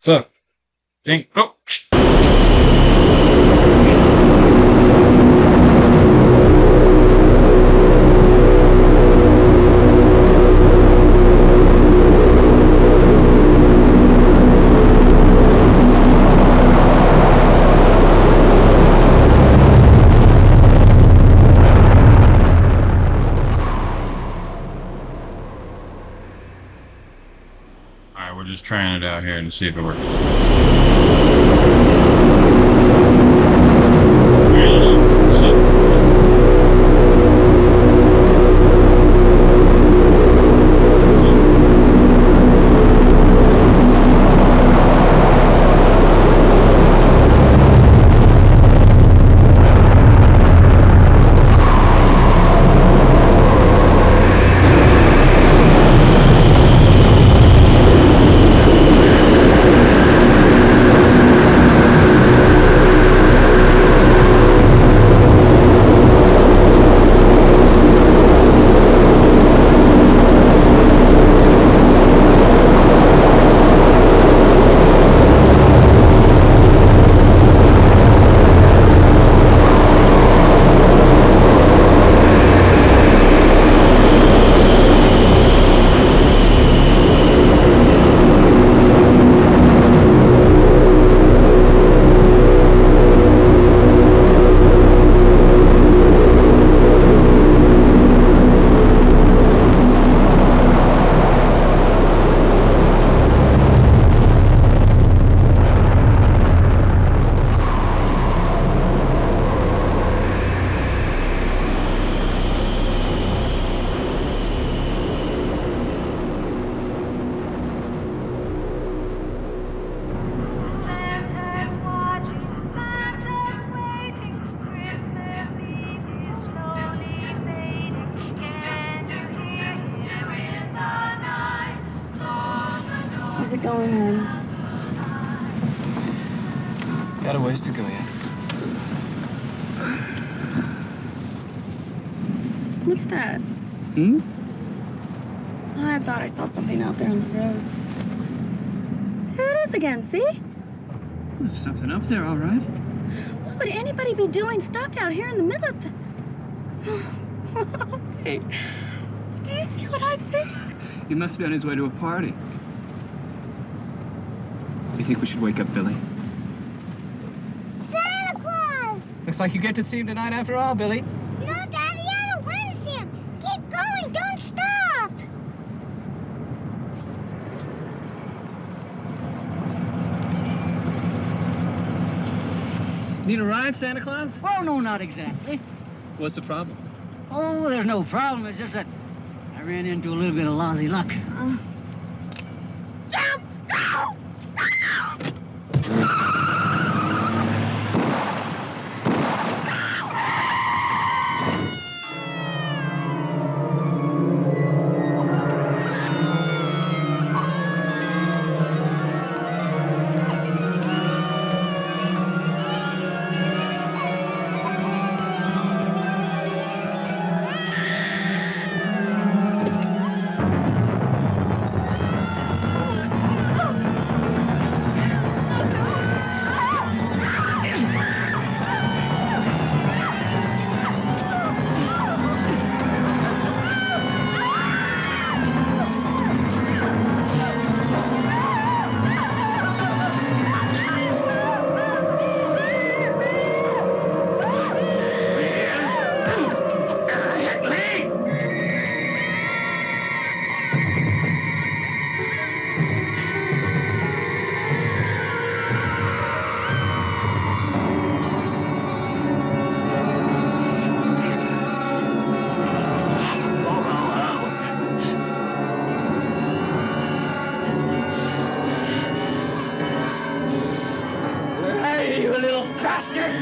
Fuck. Dang. Oh. Alright, we're just trying it out here and see if it works. Santa's watching, Santa's waiting. Christmas Eve is slowly fading. Can you hear him in the night? Close the door. How's it going, hon? Got a ways to go yet. What's that? Hmm? Oh, I thought I saw something out there on the road. There it is again, see? There's something up there, all right. What would anybody be doing stopped out here in the middle of the... Hey, do you see what I see? He must be on his way to a party. You think we should wake up Billy? Santa Claus! Looks like you get to see him tonight after all, Billy. No, Daddy, I don't want to see him. Keep going, don't stop. Need a ride, Santa Claus? Well, no, not exactly. What's the problem? Oh, there's no problem. It's just that I ran into a little bit of lousy luck. Jump! Go! Hey, you little bastard!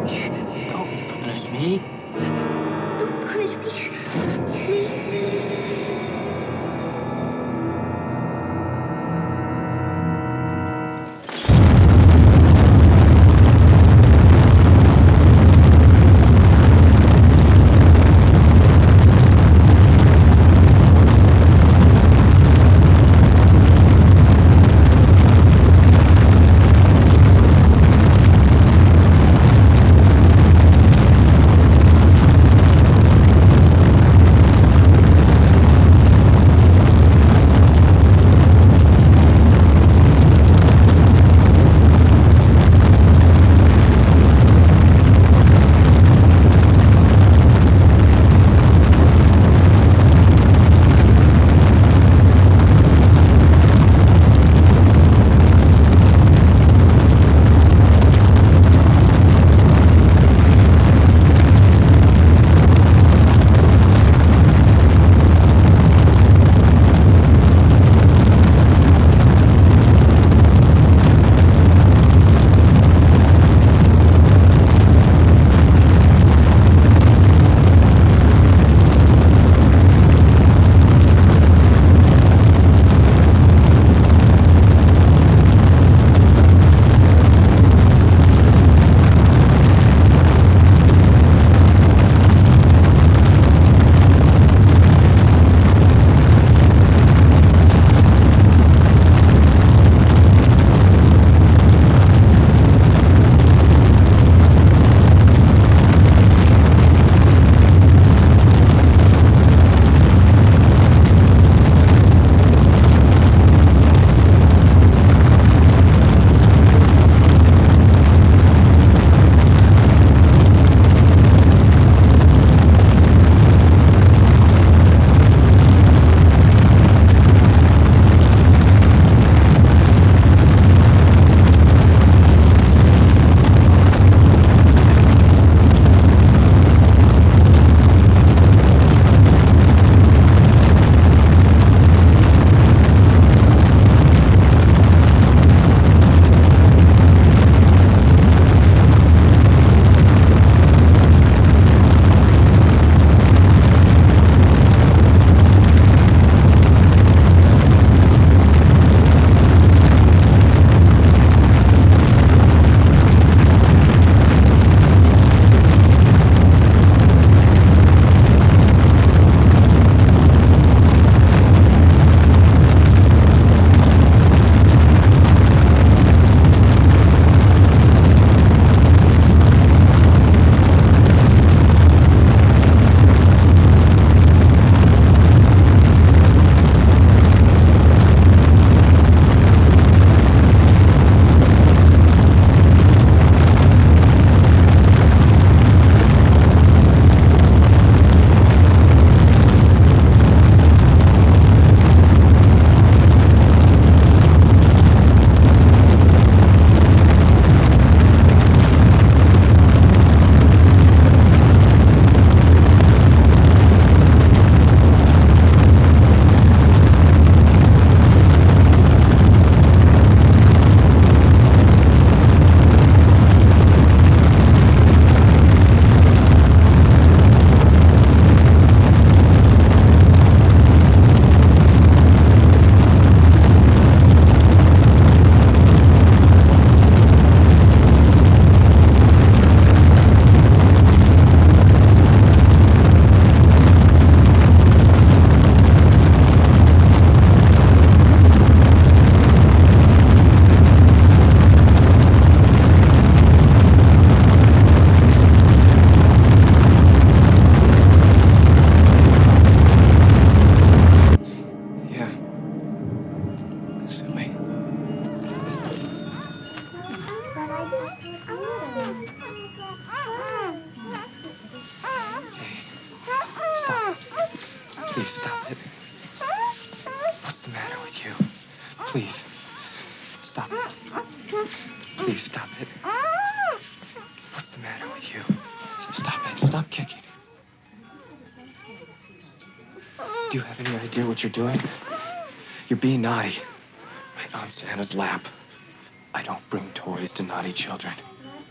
Don't punish me. Don't punish me. Please. Please stop it. What's the matter with you? Please. Stop it. Please stop it. What's the matter with you? Stop it. Stop kicking. Do you have any idea what you're doing? You're being naughty. Right on Santa's lap. I don't bring toys to naughty children.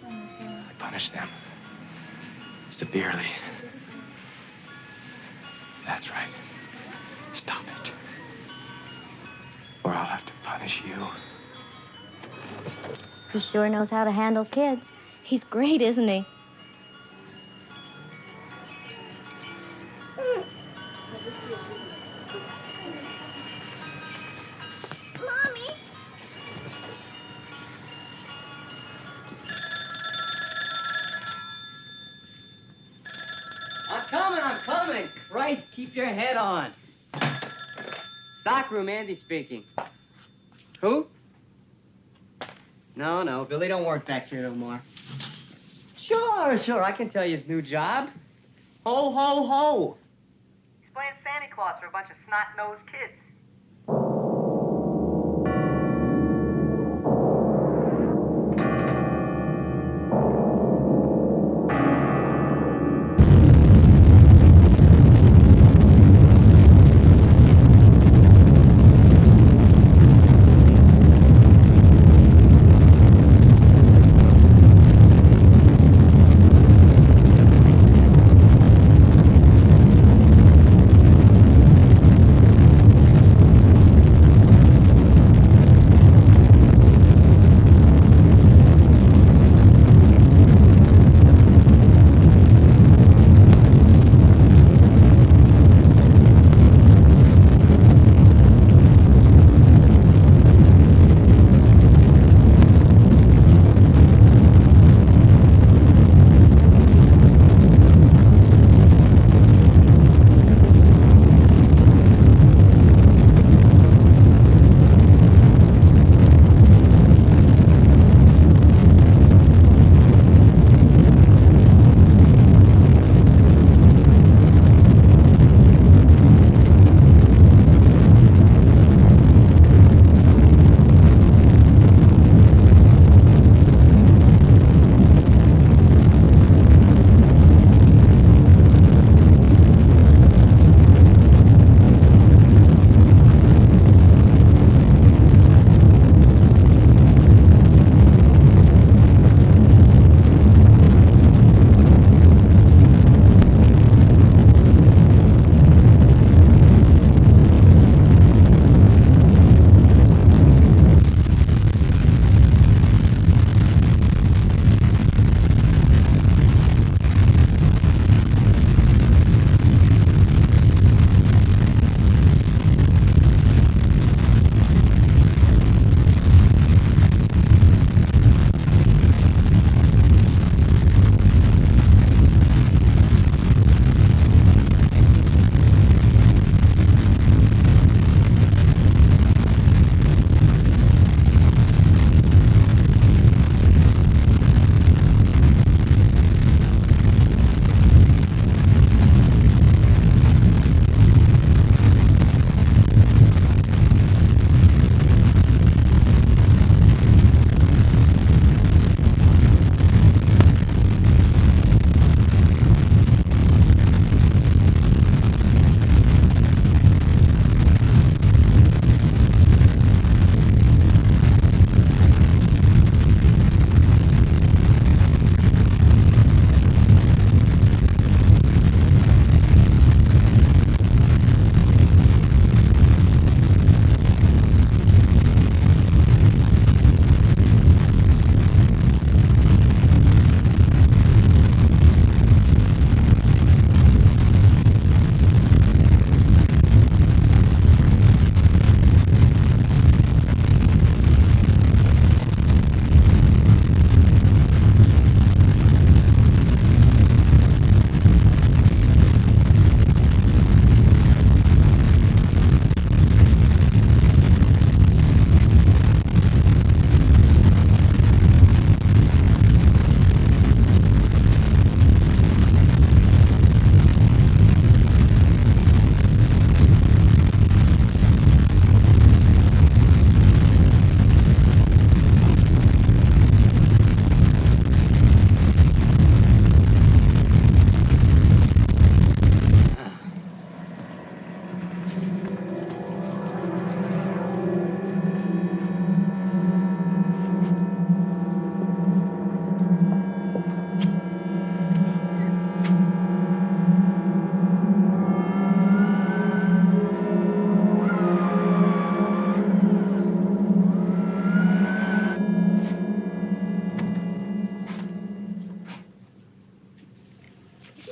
I punish them. Severely. That's right. Stop it. Or I'll have to punish you. He sure knows how to handle kids. He's great, isn't he? Mommy! I'm coming. Christ, keep your head on. Stockroom, Andy speaking. Who? No, Billy don't work back here no more. Sure, I can tell you his new job. Ho, ho, ho. He's playing Santa Claus for a bunch of snot-nosed kids.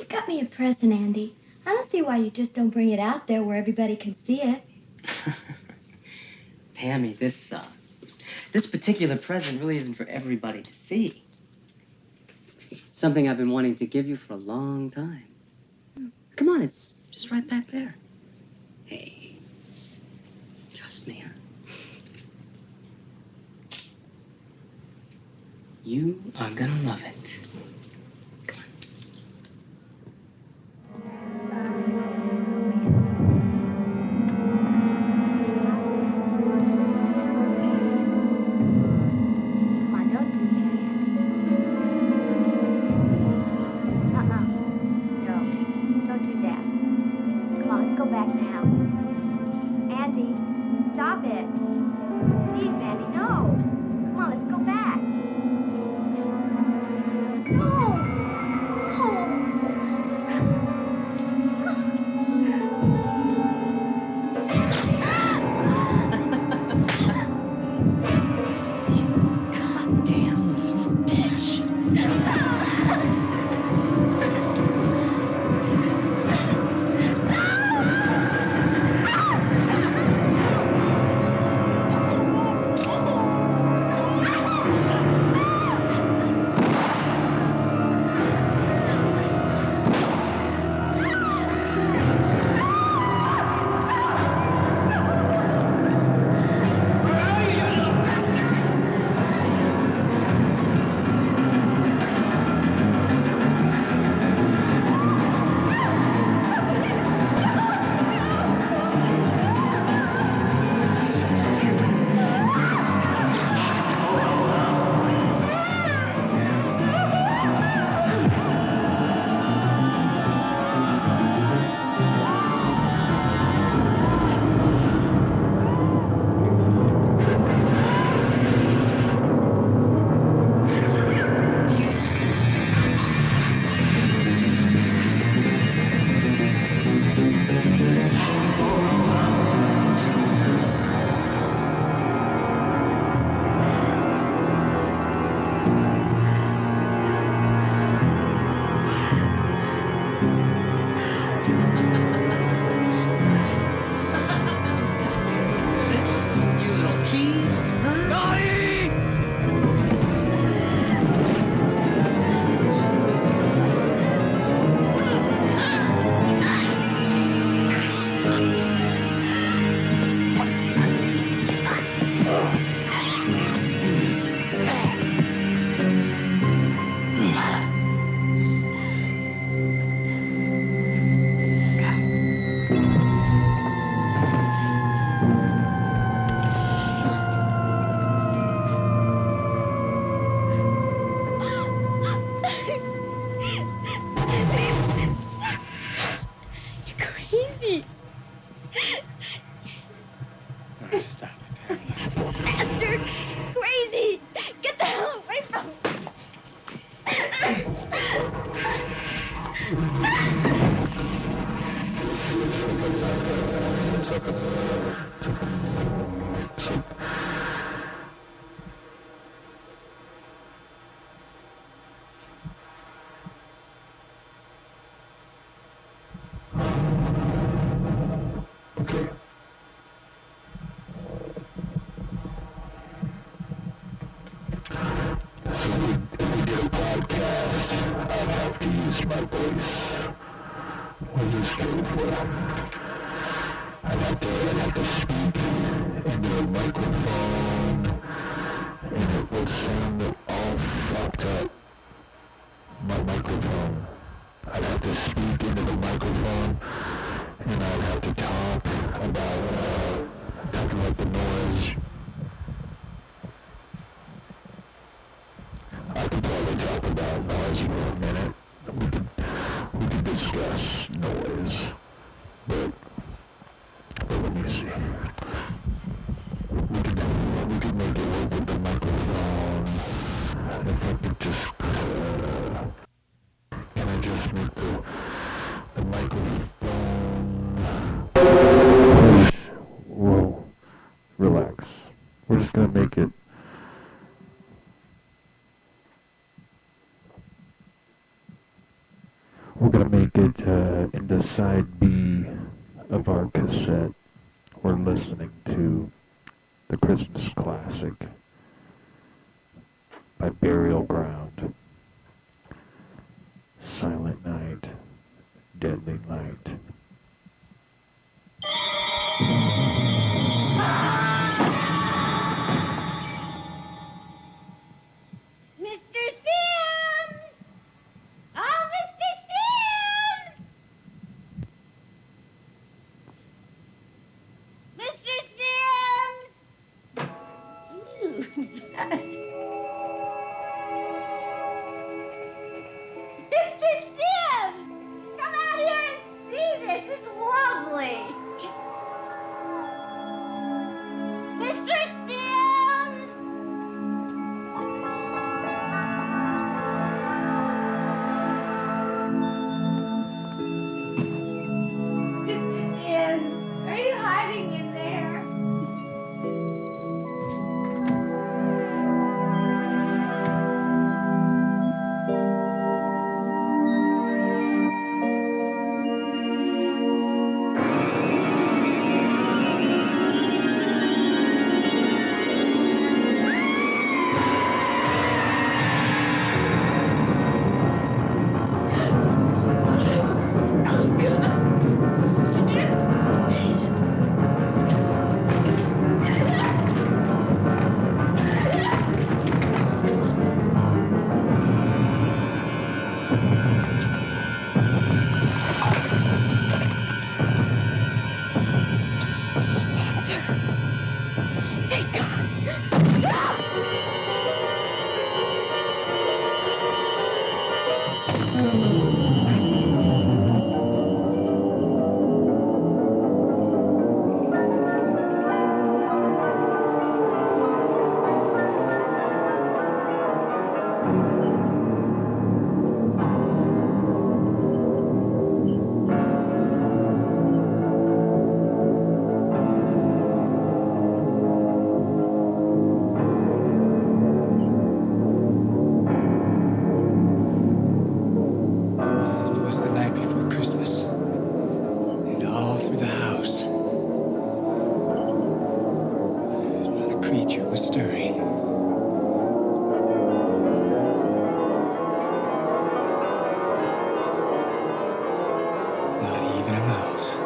You got me a present, Andy. I don't see why you just don't bring it out there where everybody can see it. Pammy, this particular present really isn't for everybody to see. Something I've been wanting to give you for a long time. Come on, it's just right back there. Hey, trust me, huh? You are gonna love it. Come on, don't do that. No, don't do that. Come on, let's go back now. Andy, stop it. Please, Andy, no. Come on, let's go back. Don't. Goddamn bitch. You little cheese. Naughty! You're crazy. Oh, stop it, Pammy. Bastard. Crazy. Get the hell away from me. Whoa, relax. We're just gonna make it. We're gonna make it into side B of our cassette. We're listening to the Christmas classic by Burial Ground. Silent Night, Deadly Light. Mr. Sims! Oh, Mr. Sims! Mr. Sims! Mr. Sims! Come out here and see this. It's lovely. Mr. Sims! Mr. Sims, are you hiding in there? It was the night before Christmas. And all through the house, not a creature was stirring. Not even a mouse.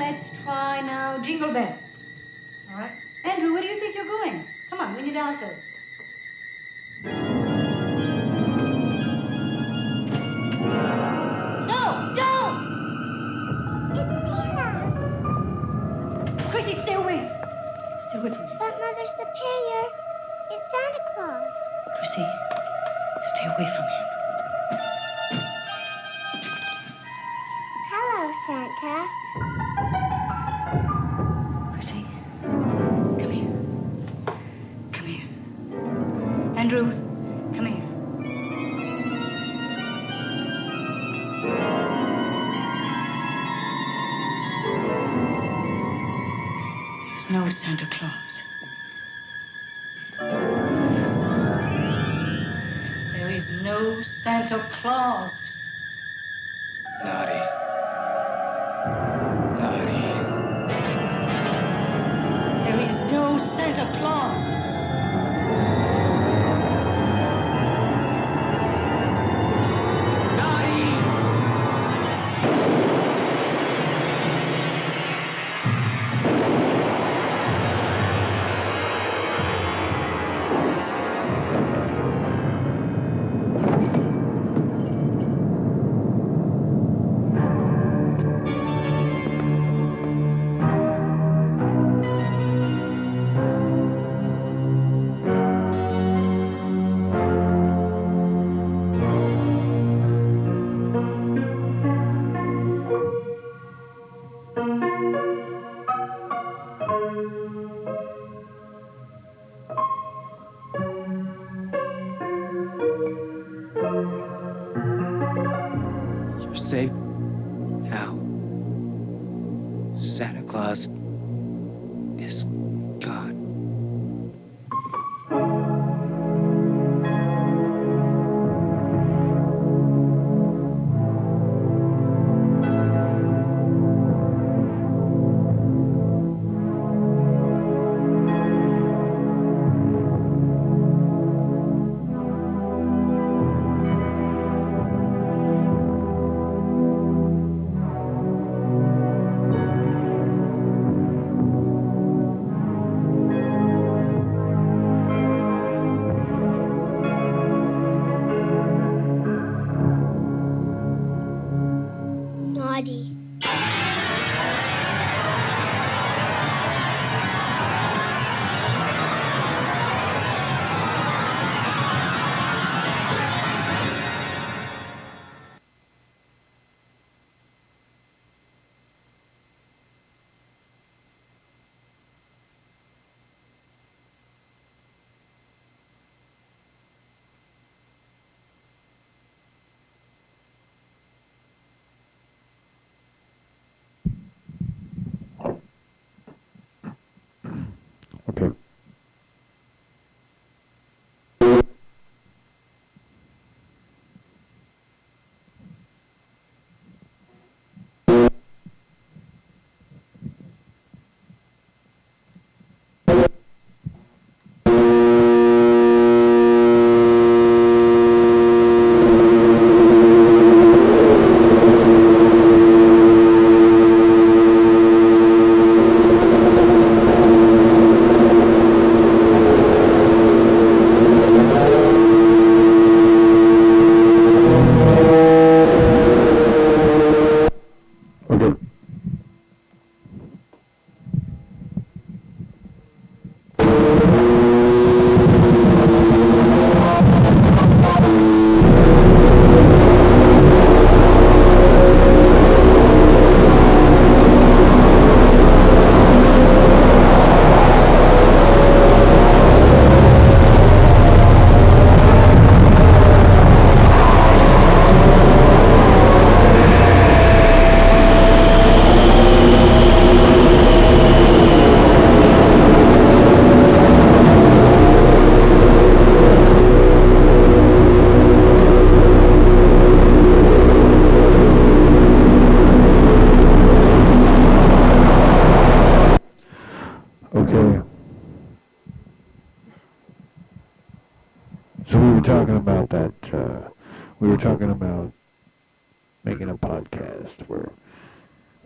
let's try now Jingle Bell. All right. Andrew, where do you think you're going? Come on, we need altos. No, don't! It's Santa. Chrissy, stay away. Stay away from me. But Mother Superior, it's Santa Claus. Chrissy, stay away from him. Hello, Santa. Chrissy, come here. Come here. Andrew, come here. There's no Santa Claus. There is no Santa Claus. Naughty. Naughty. There is no Santa Claus. You're safe now. Santa Claus is gone. Naughty. Okay. Okay. Okay. So we were talking about that, we were talking about making a podcast where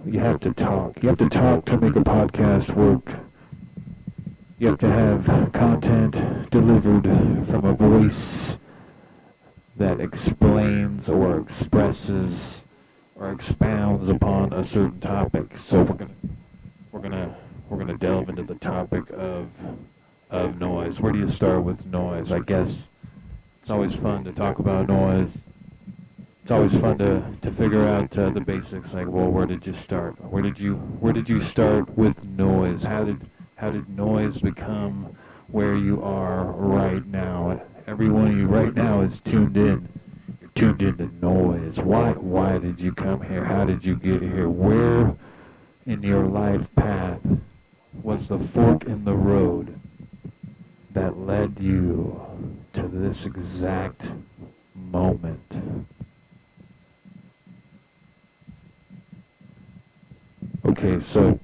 You have to talk. You have to talk to make a podcast work. You have to have content delivered from a voice that explains or expresses or expounds upon a certain topic. So we're gonna delve into the topic of noise. Where do you start with noise? I guess it's always fun to talk about noise. It's always fun to figure out the basics. Like, well, where did you start? Where did you start with noise? How did noise become where you are right now? Every one of you right now is tuned in. You're tuned into noise. Why did you come here? How did you get here? Where in your life path was the fork in the road that led you to this exact moment? Okay, so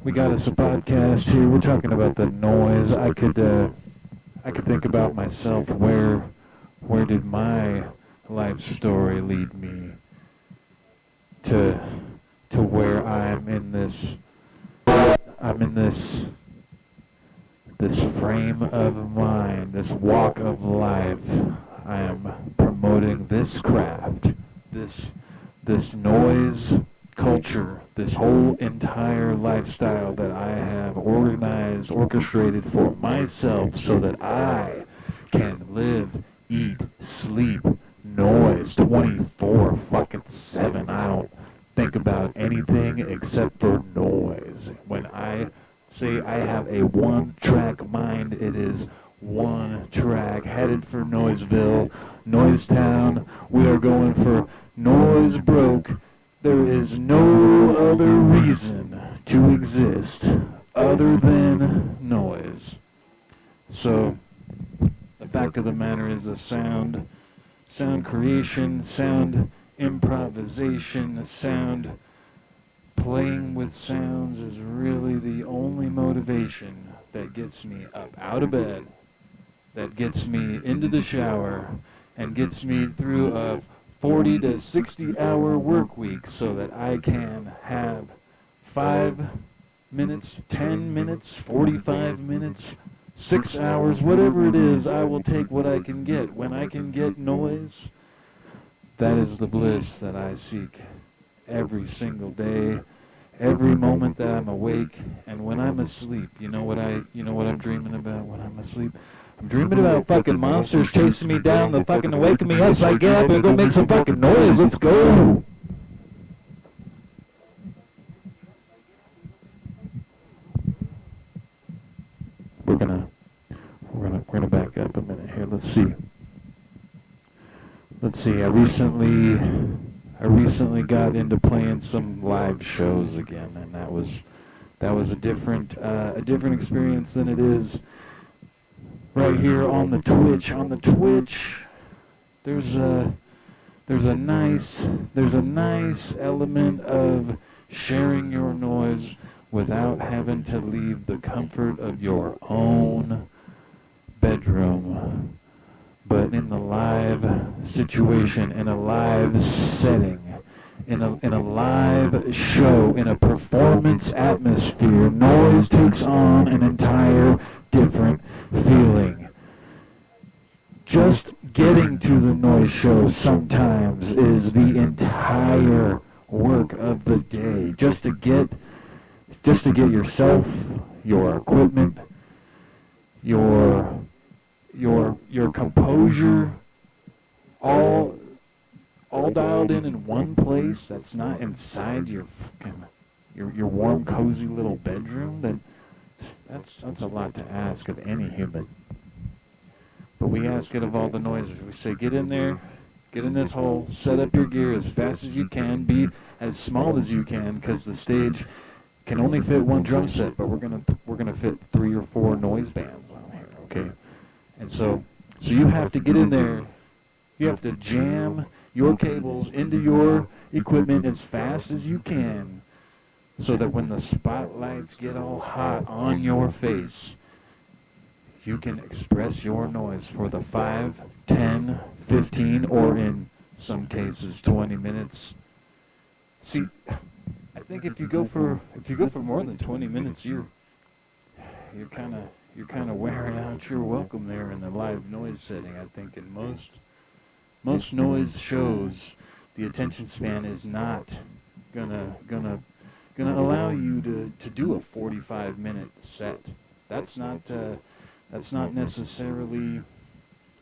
we got us a podcast here. We're talking about the noise. I could think about myself. Where did my life story lead me to where I'm in this frame of mind, this walk of life. I am promoting this craft, this noise culture, this whole entire lifestyle that I have organized, orchestrated for myself so that I can live, eat, sleep, noise 24/7. I don't think about anything except for noise. When I say I have a one-track mind, it is one track, headed for Noiseville, Noisetown. We are going for Noise Broke. There is no other reason to exist other than noise. So, the fact of the matter is the sound creation, sound improvisation, sound playing with sounds is really the only motivation that gets me up out of bed, that gets me into the shower, and gets me through a 40 to 60 hour work week so that I can have 5 minutes, 10 minutes, 45 minutes, 6 hours, whatever it is. I will take what I can get. When I can get noise, that is the bliss that I seek every single day, every moment that I'm awake, and when I'm asleep. You know what I'm dreaming about when I'm asleep? I'm dreaming about fucking monsters chasing me down, the fucking waking me up, so I get up and go make some fucking noise. Let's go! We're gonna back up a minute here. Let's see. I recently got into playing some live shows again, and that was a different experience than it is right here on the Twitch. On the Twitch, there's a nice element of sharing your noise without having to leave the comfort of your own bedroom. But in the live situation, in a live setting, in a live show, in a performance atmosphere, noise takes on an entire different feeling. Just getting to the noise show sometimes is the entire work of the day. Just to get yourself, your equipment, your composure, all dialed in one place. That's not inside your fucking your warm, cozy little bedroom. That's a lot to ask of any human. But we ask it of all the noises. We say, get in there, get in this hole, set up your gear as fast as you can, be as small as you can, because the stage can only fit one drum set, but we're gonna fit 3 or 4 noise bands on here, okay? And so you have to get in there. You have to jam your cables into your equipment as fast as you can, so that when the spotlights get all hot on your face, you can express your noise for the 5, 10, 15, or in some cases 20 minutes. See, think if you go for more than 20 minutes, you're kind of wearing out your welcome there in the live noise setting. I think in most noise shows, the attention span is not gonna allow you to do a 45-minute set. That's not necessarily,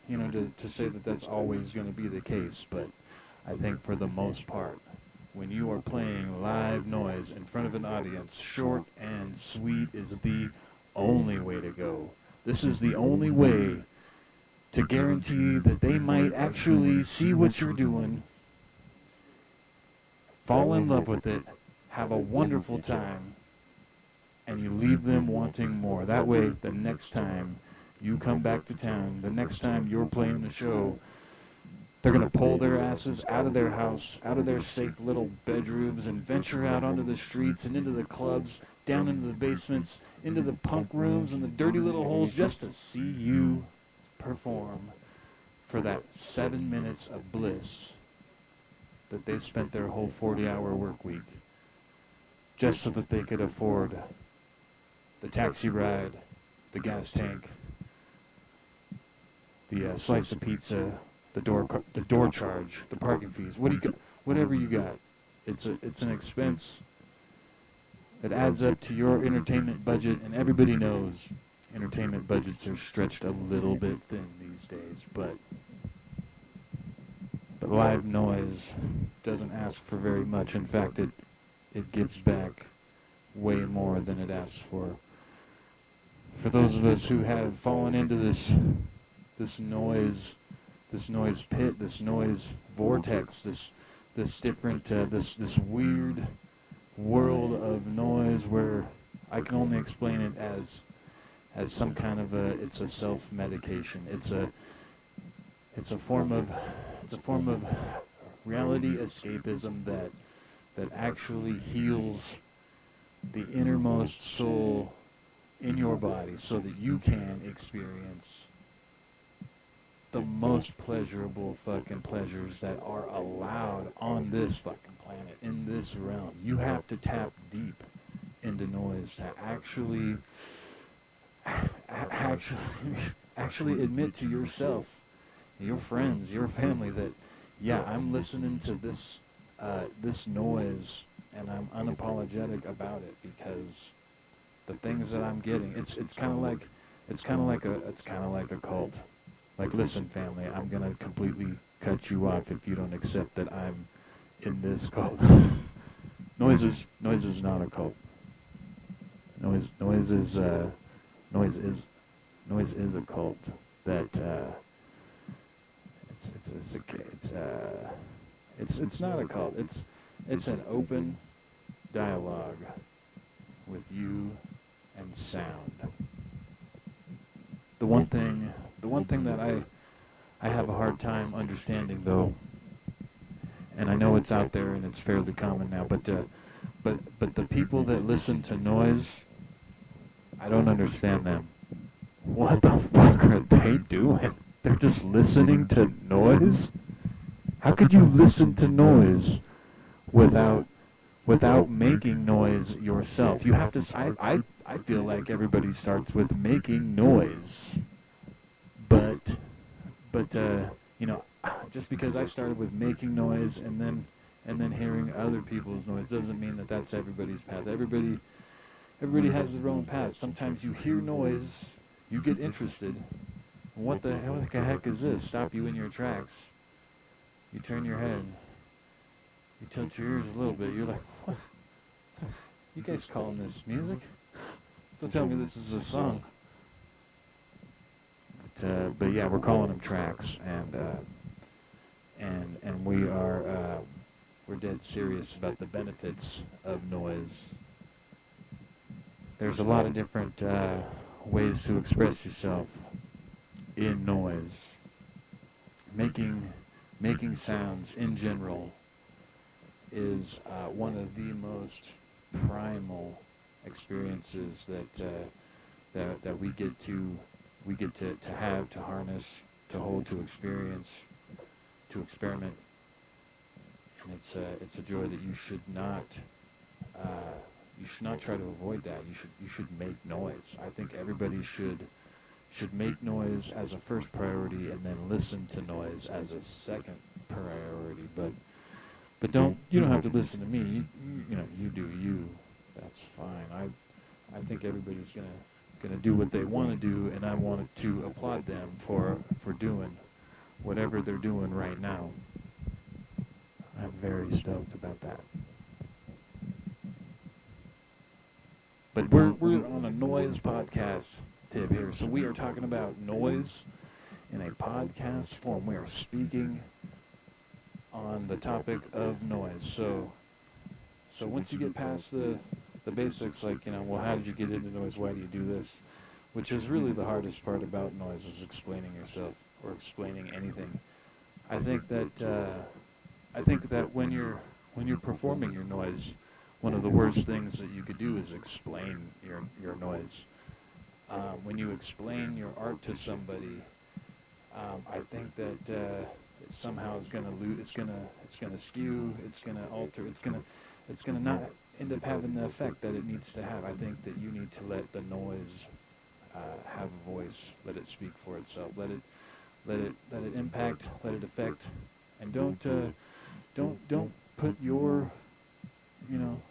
to say that that's always going to be the case, but I think for the most part, when you are playing live noise in front of an audience, short and sweet is the only way to go. This is the only way to guarantee that they might actually see what you're doing, fall in love with it, have a wonderful time, and you leave them wanting more. That way, the next time you come back to town, the next time you're playing the show, they're going to pull their asses out of their house, out of their safe little bedrooms, and venture out onto the streets and into the clubs, down into the basements, into the punk rooms and the dirty little holes, just to see you perform for that 7 minutes of bliss that they spent their whole 40-hour work week just so that they could afford the taxi ride, the gas tank, the slice of pizza, the door charge, the parking fees. Whatever you got, it's an expense that adds up to your entertainment budget, and everybody knows entertainment budgets are stretched a little bit thin these days, but live noise doesn't ask for very much. In fact, it gives back way more than it asks for. For those of us who have fallen into this noise pit, this noise vortex, this different this weird world of noise, where I can only explain it as some kind of it's a self-medication. It's a form of reality escapism that actually heals the innermost soul in your body, so that you can experience the most pleasurable fucking pleasures that are allowed on this fucking planet, in this realm. You have to tap deep into noise to actually admit to yourself, your friends, your family, that yeah, I'm listening to this noise and I'm unapologetic about it, because the things that I'm getting, it's kind of like a cult. Like, listen, family, I'm gonna completely cut you off if you don't accept that I'm in this cult. Noise is not a cult. Noise is a cult that it's not a cult. It's an open dialogue with you and sound. The one thing that I have a hard time understanding, though, and I know it's out there and it's fairly common now, but the people that listen to noise, I don't understand them. What the fuck are they doing? They're just listening to noise? How could you listen to noise without making noise yourself? You have to. I feel like everybody starts with making noise, but just because I started with making noise and then hearing other people's noise doesn't mean that that's everybody's path. Everybody has their own path. Sometimes you hear noise, you get interested. What the heck is this? Stop you in your tracks. You turn your head. You tilt your ears a little bit. You're like, what? You guys calling this music? Don't tell me this is a song. But yeah, we're calling them tracks, and we're dead serious about the benefits of noise. There's a lot of different ways to express yourself in noise. Making sounds in general is one of the most primal experiences that we get to have, to harness, to hold, to experience, to experiment, and it's a joy that you should not you should not try to avoid that. You should make noise. I think everybody should make noise as a first priority and then listen to noise as a second priority. But you don't have to listen to me. You know, you do you. That's fine. I think everybody's gonna do what they want to do, and I wanted to applaud them for doing whatever they're doing right now. I'm very stoked about that. But we're on a noise podcast tip here, so we are talking about noise in a podcast form. We are speaking on the topic of noise. So once you get past the basics, like, you know, well, how did you get into noise? Why do you do this? Which is really the hardest part about noise, is explaining yourself or explaining anything. I think that when you're performing your noise, one of the worst things that you could do is explain your noise. When you explain your art to somebody, I think that it somehow is going to lose. It's going to skew. It's going to alter. It's going to not end up having the effect that it needs to have. I think that you need to let the noise have a voice. Let it speak for itself. Let it impact. Let it affect. And don't put your, you know,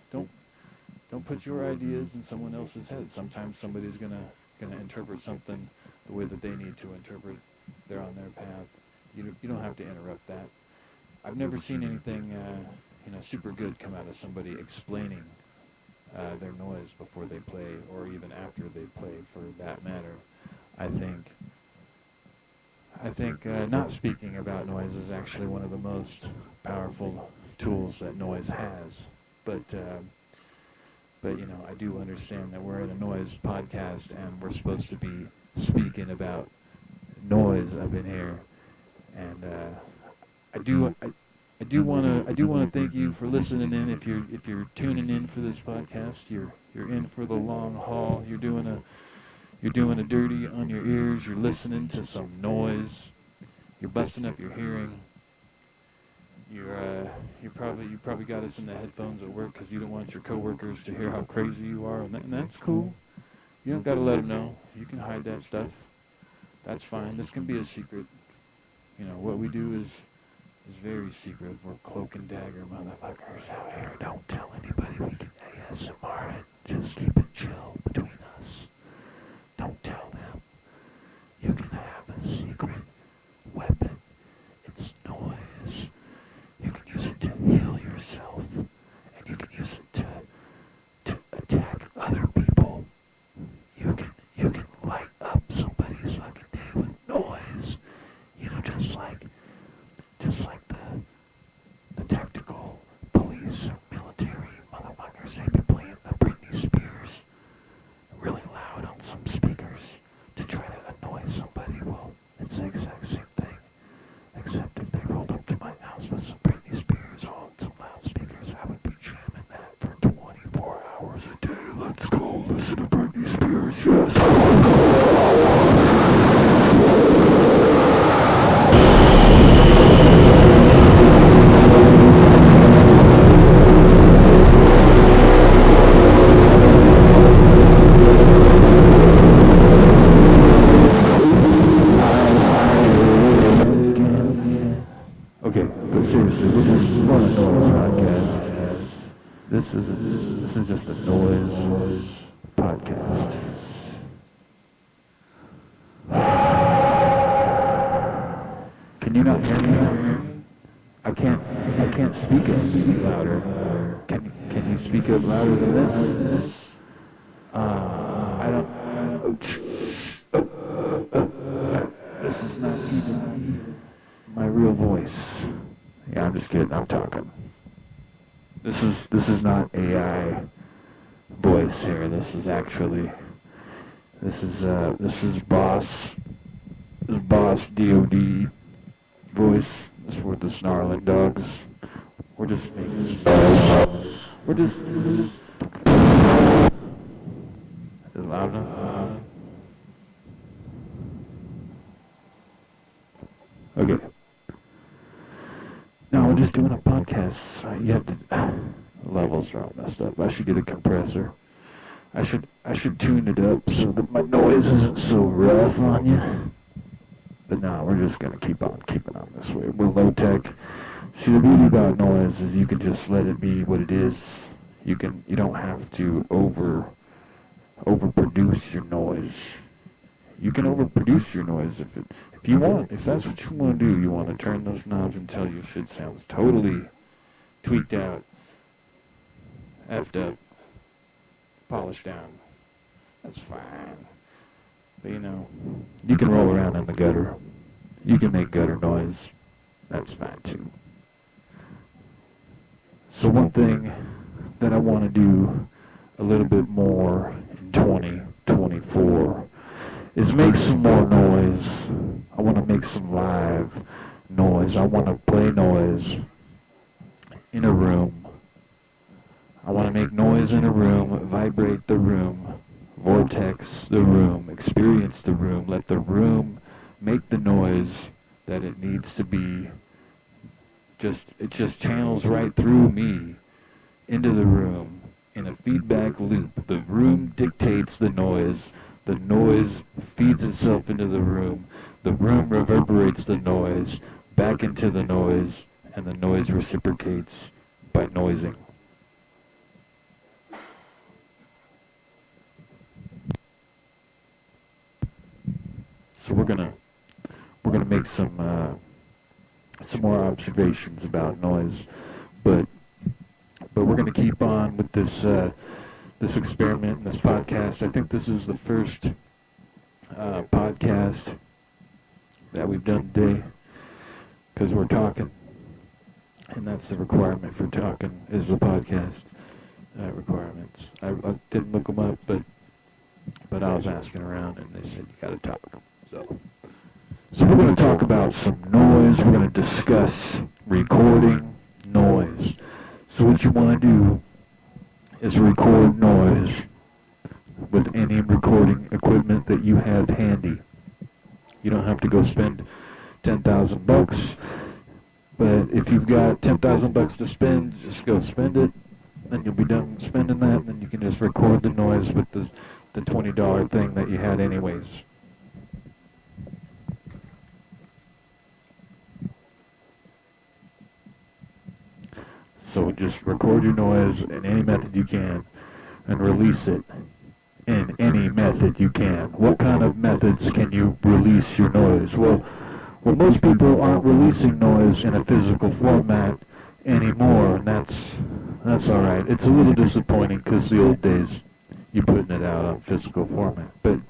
don't put your ideas in someone else's head. Sometimes somebody's gonna interpret something the way that they need to interpret. They're on their path. You don't have to interrupt that. I've never seen anything super good come out of somebody explaining their noise before they play, or even after they play, for that matter. I think not speaking about noise is actually one of the most powerful tools that noise has. But you know, I do understand that we're in a noise podcast and we're supposed to be speaking about noise up in here. And I do want to thank you for listening in. If you're tuning in for this podcast, you're in for the long haul. You're doing a dirty on your ears. You're listening to some noise. You're busting up your hearing. You probably got us in the headphones at work because you don't want your coworkers to hear how crazy you are, and that's cool. You don't got to let them know. You can hide that stuff. That's fine. This can be a secret. You know, what we do is very secret. We're cloak and dagger motherfuckers out here. Don't tell anybody we can ASMR it. Just keep it chill between us. Don't tell them. You can have a secret weapon. It's noise. You can use it to heal yourself, and you can use it to attack other people. You can light up somebody's fucking day with noise. You know, just like the tactical police or military motherfuckers, they be playing the Britney Spears really loud on some speakers to try to annoy somebody. Well, it's the exact same thing, except if they rolled up to my house with some Britney Spears on some loudspeakers, I would be jamming that for 24 hours a day. Let's go listen to Britney Spears, yes. Okay, but seriously, this is not a noise podcast. This is just a noise podcast. Can you not hear me? I can't speak any louder. Can you speak up louder than this? I don't. This is not even my real voice. Yeah, I'm just kidding. I'm talking. This is not AI voice here. This is actually this is boss DOD voice. This is for the snarling dogs. We're just making some noise. We're just is it loud enough? Okay. No, we're just doing a podcast. You have to level levels are all messed up. I should get a compressor. I should tune it up so that my noise isn't so rough on you. But no, we're just gonna keep on keeping on this way. We're low tech. See, the beauty about noise is you can just let it be what it is. You don't have to overproduce your noise. You can overproduce your noise if you want. If that's what you want to do, you want to turn those knobs until your shit sounds totally tweaked out, effed up, polished down. That's fine. But you can roll around in the gutter. You can make gutter noise. That's fine too. So one thing that I want to do a little bit more in 2024 is make some more noise. I want to make some live noise. I want to play noise in a room. I want to make noise in a room, vibrate the room, vortex the room, experience the room, let the room make the noise that it needs to be. It just channels right through me into the room in a feedback loop. The room dictates the noise feeds itself into the room reverberates the noise back into the noise, and the noise reciprocates by noising. So we're gonna make some more observations about noise, but we're gonna keep on with this experiment and this podcast. I think this is the first podcast that we've done today, because we're talking, and that's the requirement for talking, is the podcast requirements. I didn't look them up, but I was asking around, and they said you gotta talk. So we're going to talk about some noise. We're going to discuss recording noise. So what you want to do is record noise with any recording equipment that you have handy. You don't have to go spend $10,000, but if you've got $10,000 to spend, just go spend it. Then you'll be done spending that, and then you can just record the noise with the $20 thing that you had anyways. So just record your noise in any method you can and release it in any method you can. What kind of methods can you release your noise? Well, most people aren't releasing noise in a physical format anymore, and that's all right. It's a little disappointing because the old days you putting it out on physical format, but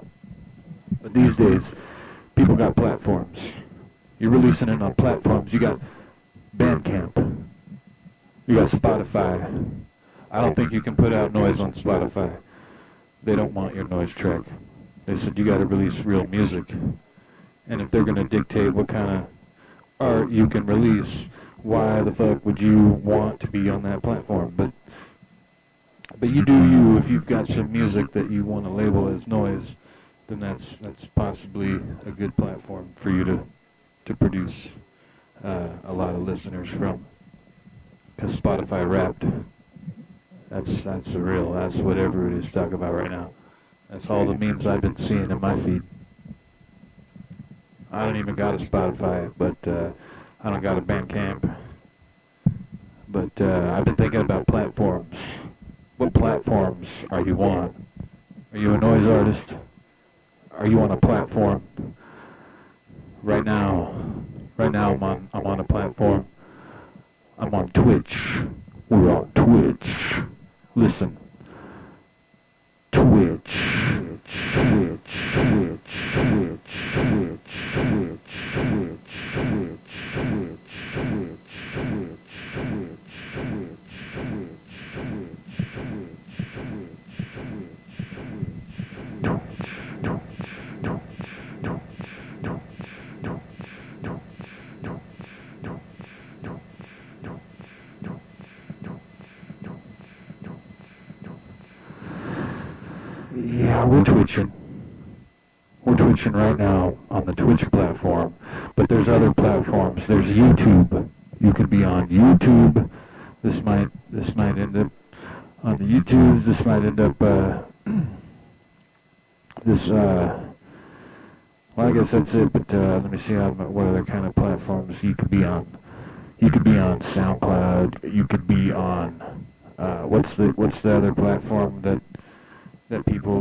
these days people got platforms. You're releasing it on platforms. You got Bandcamp. You got Spotify. I don't think you can put out noise on Spotify. They don't want your noise track. They said you got to release real music. And if they're going to dictate what kind of art you can release, why the fuck would you want to be on that platform? But you do you. If you've got some music that you want to label as noise, then that's possibly a good platform for you to produce a lot of listeners from. Because Spotify Wrapped, that's whatever it is talking about right now. That's all the memes I've been seeing in my feed. I don't even got a Spotify, but I don't got a Bandcamp. But I've been thinking about platforms. What platforms are you on? Are you a noise artist? Are you on a platform? Right now I'm on a platform. I'm on Twitch. We're on Twitch. Listen. Twitch. Yeah, we're twitching. We're twitching right now on the Twitch platform, but there's other platforms. There's YouTube. You can be on YouTube. This might end up on the YouTube. This might end up well, I guess that's it. But let me see what other kind of platforms you could be on. You could be on SoundCloud. You could be on what's the other platform that people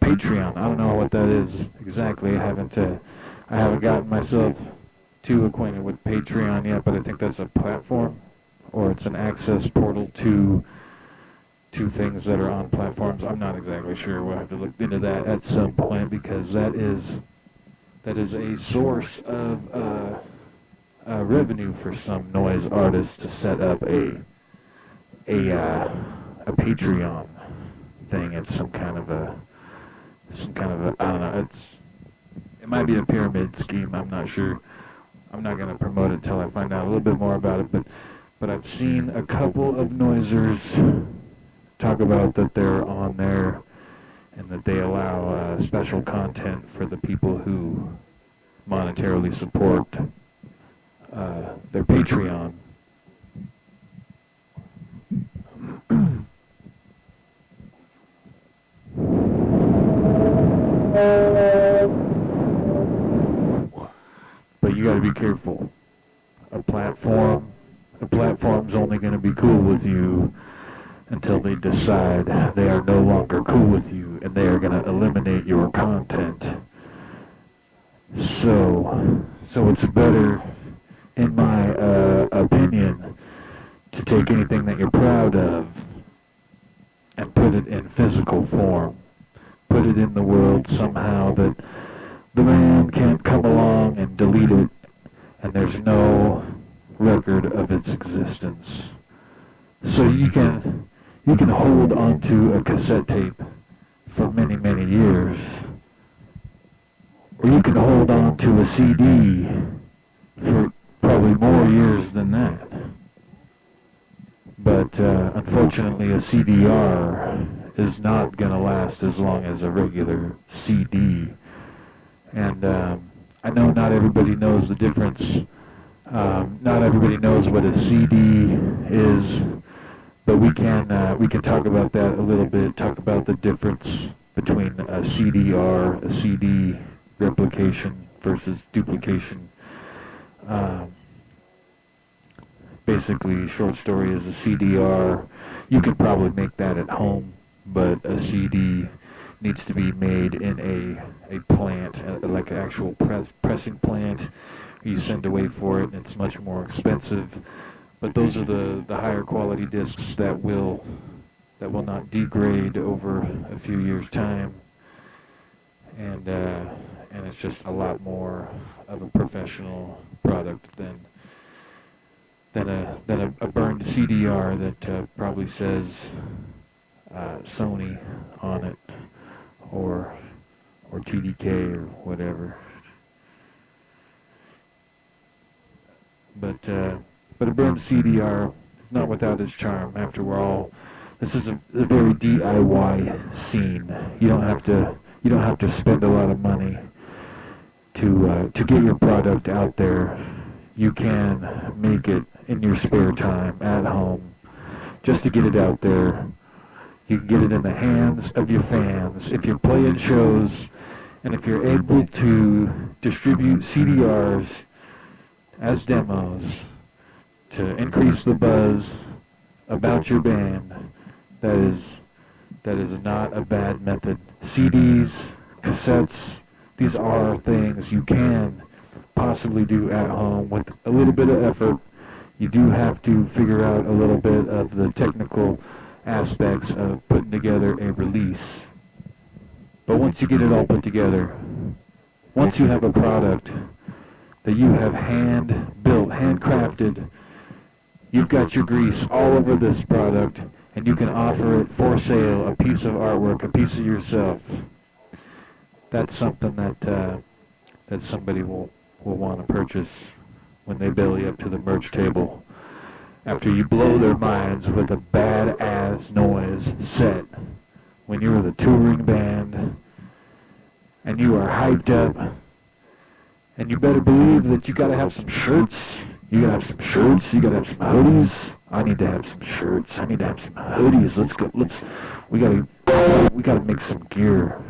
Patreon. I don't know what that is exactly. I haven't gotten myself too acquainted with Patreon yet, but I think that's a platform, or it's an access portal to things that are on platforms. I'm not exactly sure. We'll have to look into that at some point, because that is a source of revenue for some noise artists to set up a Patreon thing. It's some kind of a I don't know. It might be a pyramid scheme. I'm not sure. I'm not going to promote it until I find out a little bit more about it. But I've seen a couple of noisers talk about that they're on there, and that they allow special content for the people who monetarily support their Patreon. But you got to be careful. A platform's only going to be cool with you until they decide they are no longer cool with you, and they are going to eliminate your content. So it's better, in my opinion, to take anything that you're proud of and put it in physical form. Put it in the world somehow that the man can't come along and delete it, and there's no record of its existence. So you can hold onto a cassette tape for many, many years, or you can hold on to a CD for probably more years than that. But unfortunately, a CDR is not going to last as long as a regular CD. And I know not everybody knows the difference. Not everybody knows what a CD is, but we can talk about that a little bit. Talk about the difference between a CDR, a CD replication versus duplication. Basically, short story is a CDR. You could probably make that at home, but a CD needs to be made in a plant, like an actual pressing plant. You send away for it, and it's much more expensive. But those are the higher quality discs that will not degrade over a few years' time, and it's just a lot more of a professional product than a burned CDR that probably says Sony on it, or TDK or whatever. But a burned CDR is not without its charm. After all, this is a very DIY scene. You don't have to spend a lot of money to get your product out there. You can make it in your spare time at home, just to get it out there. You can get it in the hands of your fans if you're playing shows, and if you're able to distribute CDRs as demos to increase the buzz about your band. That is not a bad method. CDs, cassettes, these are things you can possibly do at home with a little bit of effort. You do have to figure out a little bit of the technical aspects of putting together a release. But once you get it all put together, once you have a product that you have hand-built, handcrafted, you've got your grease all over this product, and you can offer it for sale, a piece of artwork, a piece of yourself. That's something that somebody will want to purchase when they belly up to the merch table. After you blow their minds with a badass noise set, when you're the touring band, and you are hyped up, and you better believe that you gotta have some shirts, you gotta have some hoodies, I need to have some shirts. I need to have some hoodies. We gotta make some gear.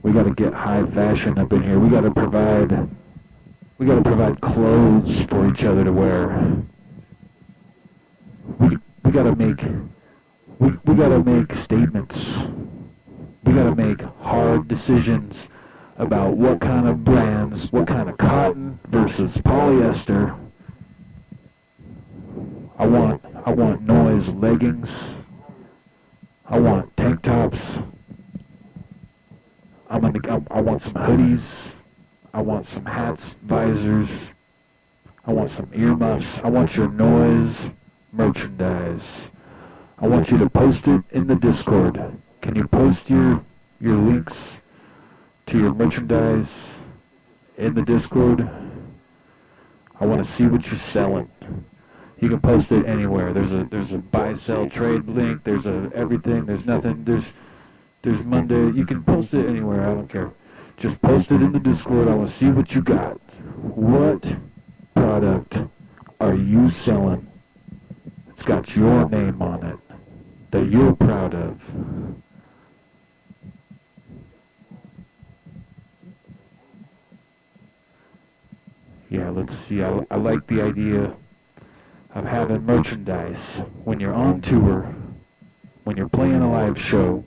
We gotta get high fashion up in here. We gotta provide clothes for each other to wear. We gotta make statements. We gotta make hard decisions about what kind of brands, what kind of cotton versus polyester. I want noise leggings. I want tank tops. I want some hoodies. I want some hats, visors. I want some earmuffs. I want your noise merchandise. I want you to post it in the Discord. Can you post your links to your merchandise in the Discord? I want to see what you're selling. You can post it anywhere. There's a buy, sell, trade link. There's a everything. There's nothing. There's Monday. You can post it anywhere. I don't care. Just post it in the Discord. I want to see what you got. What product are you selling? It's got your name on it that you're proud of. Yeah, let's see. I like the idea of having merchandise when you're on tour, when you're playing a live show.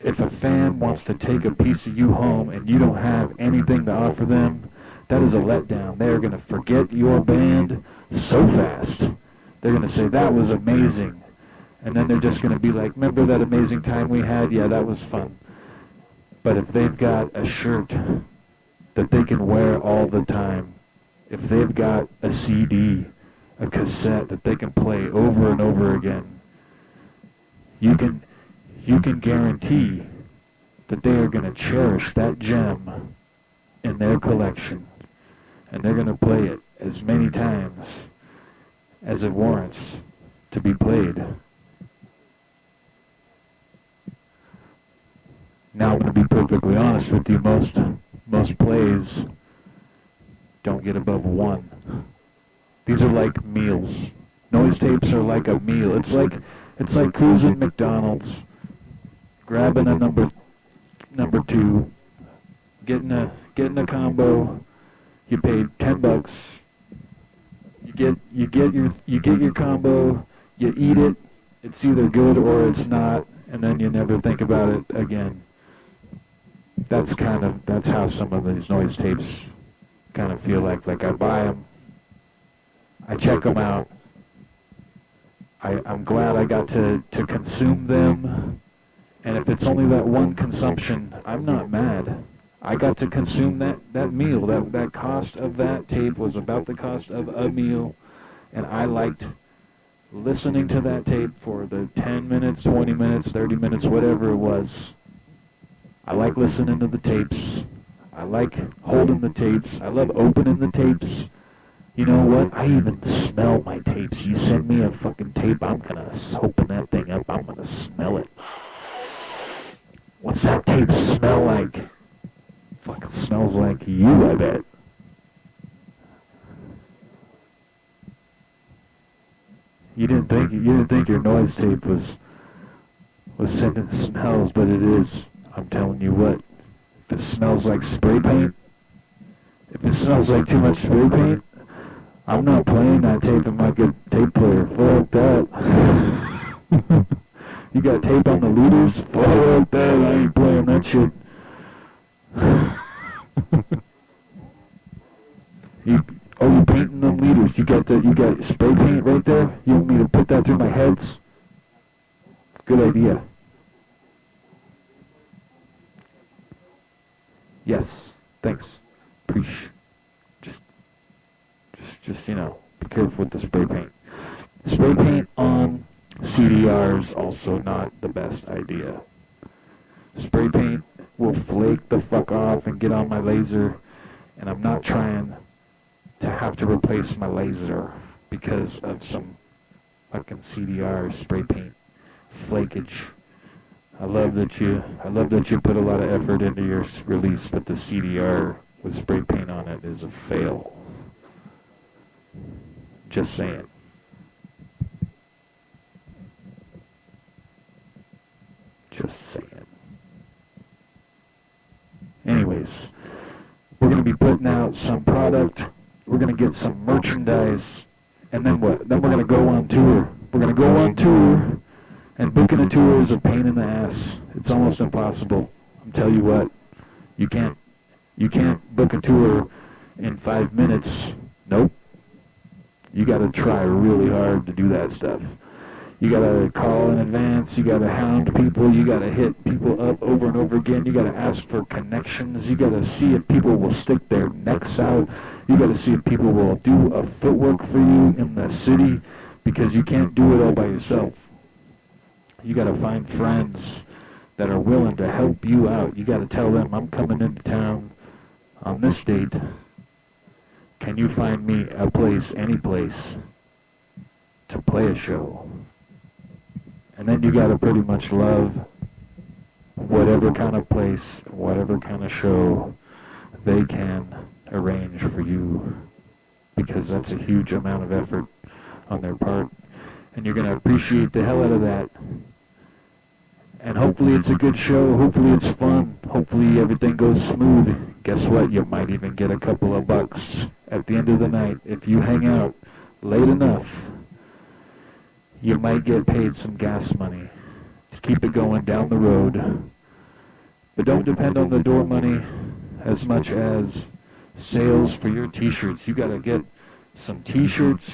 If a fan wants to take a piece of you home and you don't have anything to offer them, that is a letdown. They're going to forget your band so fast. They're going to say, that was amazing. And then they're just going to be like, remember that amazing time we had? Yeah, that was fun. But if they've got a shirt that they can wear all the time, if they've got a CD, a cassette that they can play over and over again, you can guarantee that they are going to cherish that gem in their collection, and they're going to play it as many times as it warrants to be played. Now, I'm going to be perfectly honest with you. Most plays don't get above 1. These are like meals. Noise tapes are like a meal. It's like cruising McDonald's, grabbing a number 2, getting a combo. You paid $10. You get your combo. You eat it. It's either good or it's not, and then you never think about it again. That's how some of these noise tapes kind of feel like. Like, I buy them, I check them out. I'm glad I got to consume them, and if it's only that one consumption, I'm not mad. I got to consume that meal. That cost of that tape was about the cost of a meal, and I liked listening to that tape for the 10 minutes, 20 minutes, 30 minutes, whatever it was. I like listening to the tapes. I like holding the tapes. I love opening the tapes. You know what? I even smell my tapes. You send me a fucking tape, I'm gonna open that thing up. I'm gonna smell it. What's that tape smell like? Fucking smells like you, I bet. You didn't think your noise tape was sending smells, but it is. I'm telling you what. If it smells like spray paint, if it smells like too much spray paint, I'm not playing that tape in my good tape player. Fuck that. You got tape on the leaders? Fuck that. I ain't playing that shit. You painting them leaders? You got spray paint right there? You want me to put that through my heads? Good idea. Yes. Thanks. Preach. Just be careful with the spray paint. Spray paint on CDRs also not the best idea. Spray paint will flake the fuck off and get on my laser, and I'm not trying to have to replace my laser because of some fucking CDR spray paint flakage. I love that you put a lot of effort into your release, but the CDR with spray paint on it is a fail. Just saying. Just saying. Anyways, we're going to be putting out some product. We're going to get some merchandise. And then what? Then we're going to go on tour. We're going to go on tour. And booking a tour is a pain in the ass. It's almost impossible. I'm telling you what. You can't book a tour in 5 minutes. Nope. You got to try really hard to do that stuff. You got to call in advance. You got to hound people. You got to hit people up over and over again. You got to ask for connections. You got to see if people will stick their necks out. You got to see if people will do a footwork for you in the city, because you can't do it all by yourself. You got to find friends that are willing to help you out. You got to tell them, I'm coming into town on this date. Can you find me a place, any place, to play a show? And then you got to pretty much love whatever kind of place, whatever kind of show they can arrange for you, because that's a huge amount of effort on their part. And you're going to appreciate the hell out of that. And hopefully it's a good show. Hopefully it's fun. Hopefully everything goes smooth. Guess what? You might even get a couple of bucks at the end of the night. If you hang out late enough, you might get paid some gas money to keep it going down the road. But don't depend on the door money as much as sales for your t-shirts. You got to get some t-shirts.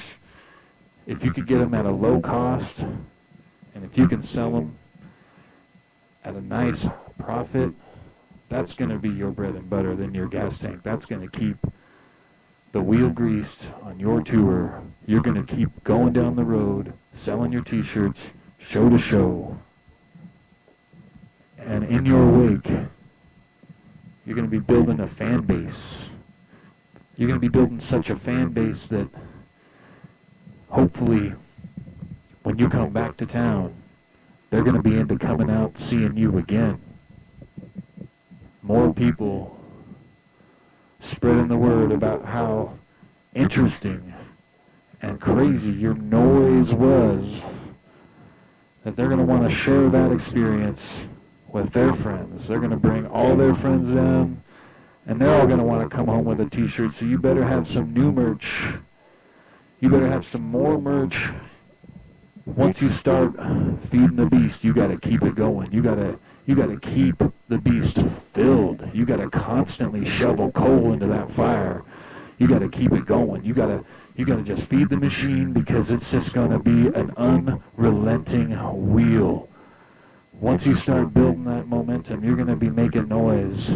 If you could get them at a low cost, and if you can sell them at a nice profit, that's going to be your bread and butter than your gas tank. That's going to keep the wheel greased on your tour. You're going to keep going down the road, selling your t-shirts, show to show. And in your wake, you're going to be building a fan base. You're going to be building such a fan base that hopefully when you come back to town, they're going to be into coming out, seeing you again. More people spreading the word about how interesting and crazy your noise was, that they're going to want to share that experience with their friends. They're going to bring all their friends down, and they're all going to want to come home with a t-shirt. So you better have some new merch. You better have some more merch. Once you start feeding the beast, you got to keep it going. You got to keep the beast filled. You got to constantly shovel coal into that fire. You got to keep it going. You got to just feed the machine, because it's just going to be an unrelenting wheel. Once you start building that momentum, you're going to be making noise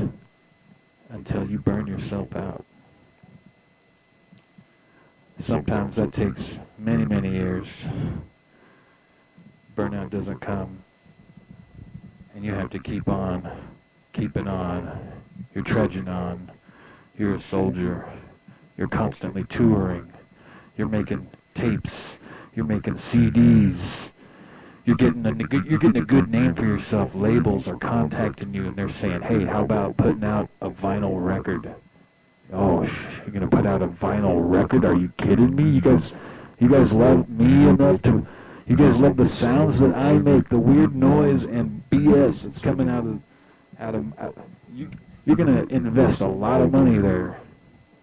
until you burn yourself out. Sometimes that takes many, many years. Burnout doesn't come, and you have to keep on keeping on. You're trudging on. You're a soldier. You're constantly touring. You're making tapes. You're making CDs. You're getting a good name for yourself. Labels are contacting you, and they're saying, hey, how about putting out a vinyl record? Oh, you're going to put out a vinyl record? Are you kidding me? You guys love me enough to... You guys love the sounds that I make, the weird noise and BS that's coming out of you're going to invest a lot of money there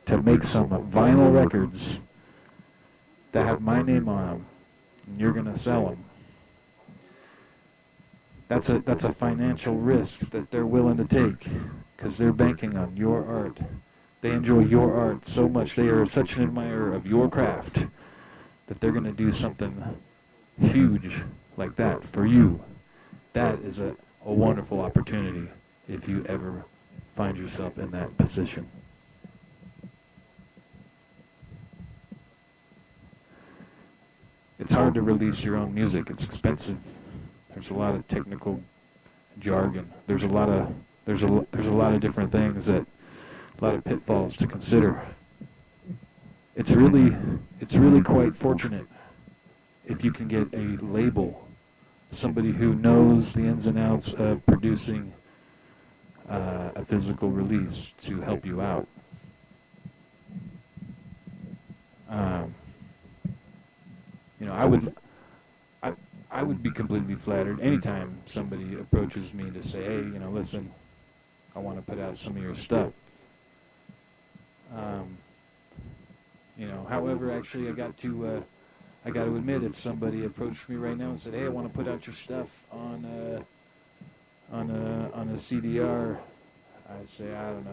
to make some vinyl records that have my name on them, and you're going to sell them. That's a financial risk that they're willing to take, because they're banking on your art. They enjoy your art so much. They are such an admirer of your craft that they're going to do something huge like that for you. That is a wonderful opportunity if you ever find yourself in that position. It's hard to release your own music. It's expensive. There's a lot of technical jargon. There's a lot of different things, that a lot of pitfalls to consider. It's really quite fortunate if you can get a label, somebody who knows the ins and outs of producing a physical release to help you out. I would be completely flattered anytime somebody approaches me to say, hey, listen, I want to put out some of your stuff. However, actually, I got to admit, if somebody approached me right now and said, hey, I want to put out your stuff on a CDR, I'd say, I don't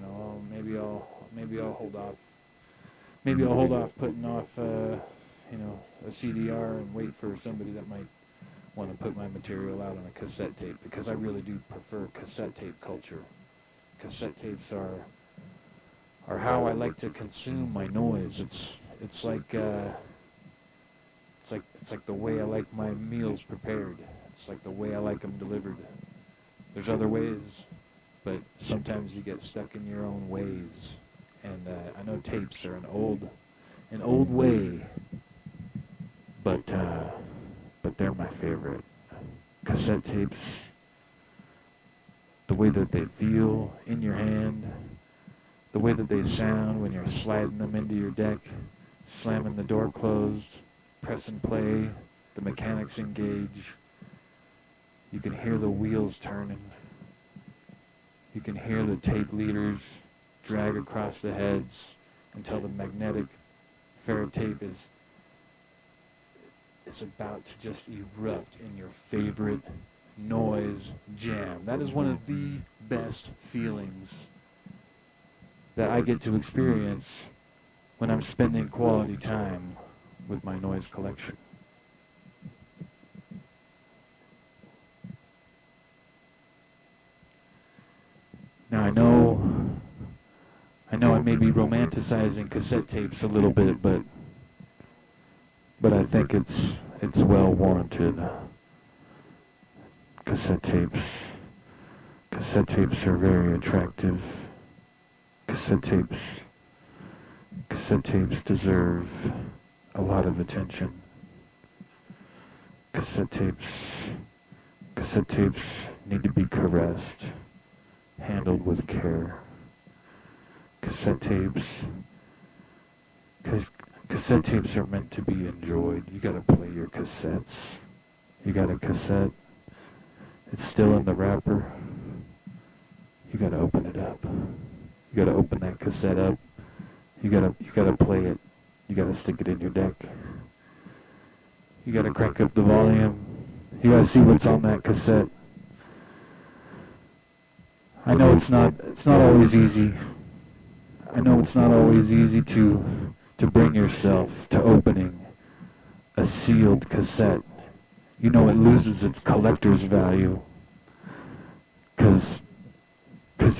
know. Maybe I'll hold off. Maybe I'll hold off putting off, a CDR and wait for somebody that might want to put my material out on a cassette tape, because I really do prefer cassette tape culture. Cassette tapes are how I like to consume my noise. It's like the way I like my meals prepared. It's like the way I like them delivered. There's other ways, but sometimes you get stuck in your own ways. And I know tapes are an old way, but they're my favorite. Cassette tapes, the way that they feel in your hand, the way that they sound when you're sliding them into your deck, slamming the door closed, pressing play, the mechanics engage. You can hear the wheels turning. You can hear the tape leaders drag across the heads until the magnetic ferrite tape is about to just erupt in your favorite noise jam. That is one of the best feelings that I get to experience when I'm spending quality time with my noise collection. Now I know I may be romanticizing cassette tapes a little bit, but I think it's well warranted. Cassette tapes are very attractive. Cassette tapes deserve a lot of attention. Cassette tapes need to be caressed, handled with care. Cassette tapes are meant to be enjoyed. You gotta play your cassettes. You got a cassette, it's still in the wrapper. You gotta open it up. You gotta open that cassette up. You gotta play it. You gotta stick it in your deck. You gotta crank up the volume. You gotta see what's on that cassette. I know it's not always easy. I know it's not always easy to bring yourself to opening a sealed cassette. It loses its collector's value. Because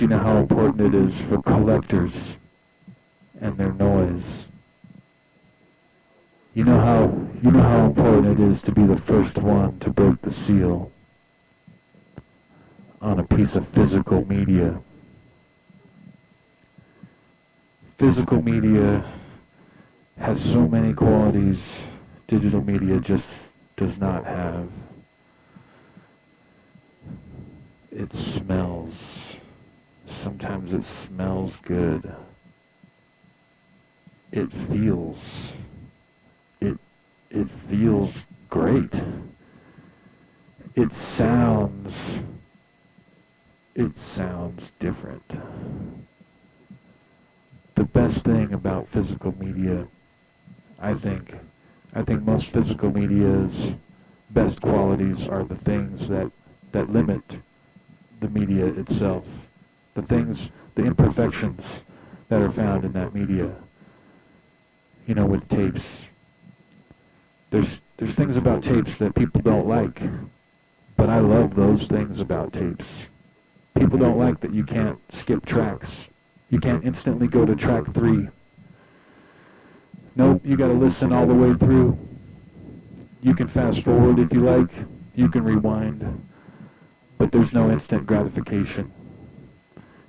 you know how important it is for collectors and their noise. You know how important it is to be the first one to break the seal on a piece of physical media. Physical media has so many qualities digital media just does not have. It smells. Sometimes it smells good. It feels. It feels great. It sounds different. The best thing about physical media, I think most physical media's best qualities are the things that limit the media itself. The imperfections that are found in that media. With tapes. There's things about tapes that people don't like, but I love those things about tapes. People don't like that you can't skip tracks. You can't instantly go to track 3. Nope, you gotta listen all the way through. You can fast forward if you like. You can rewind. But there's no instant gratification.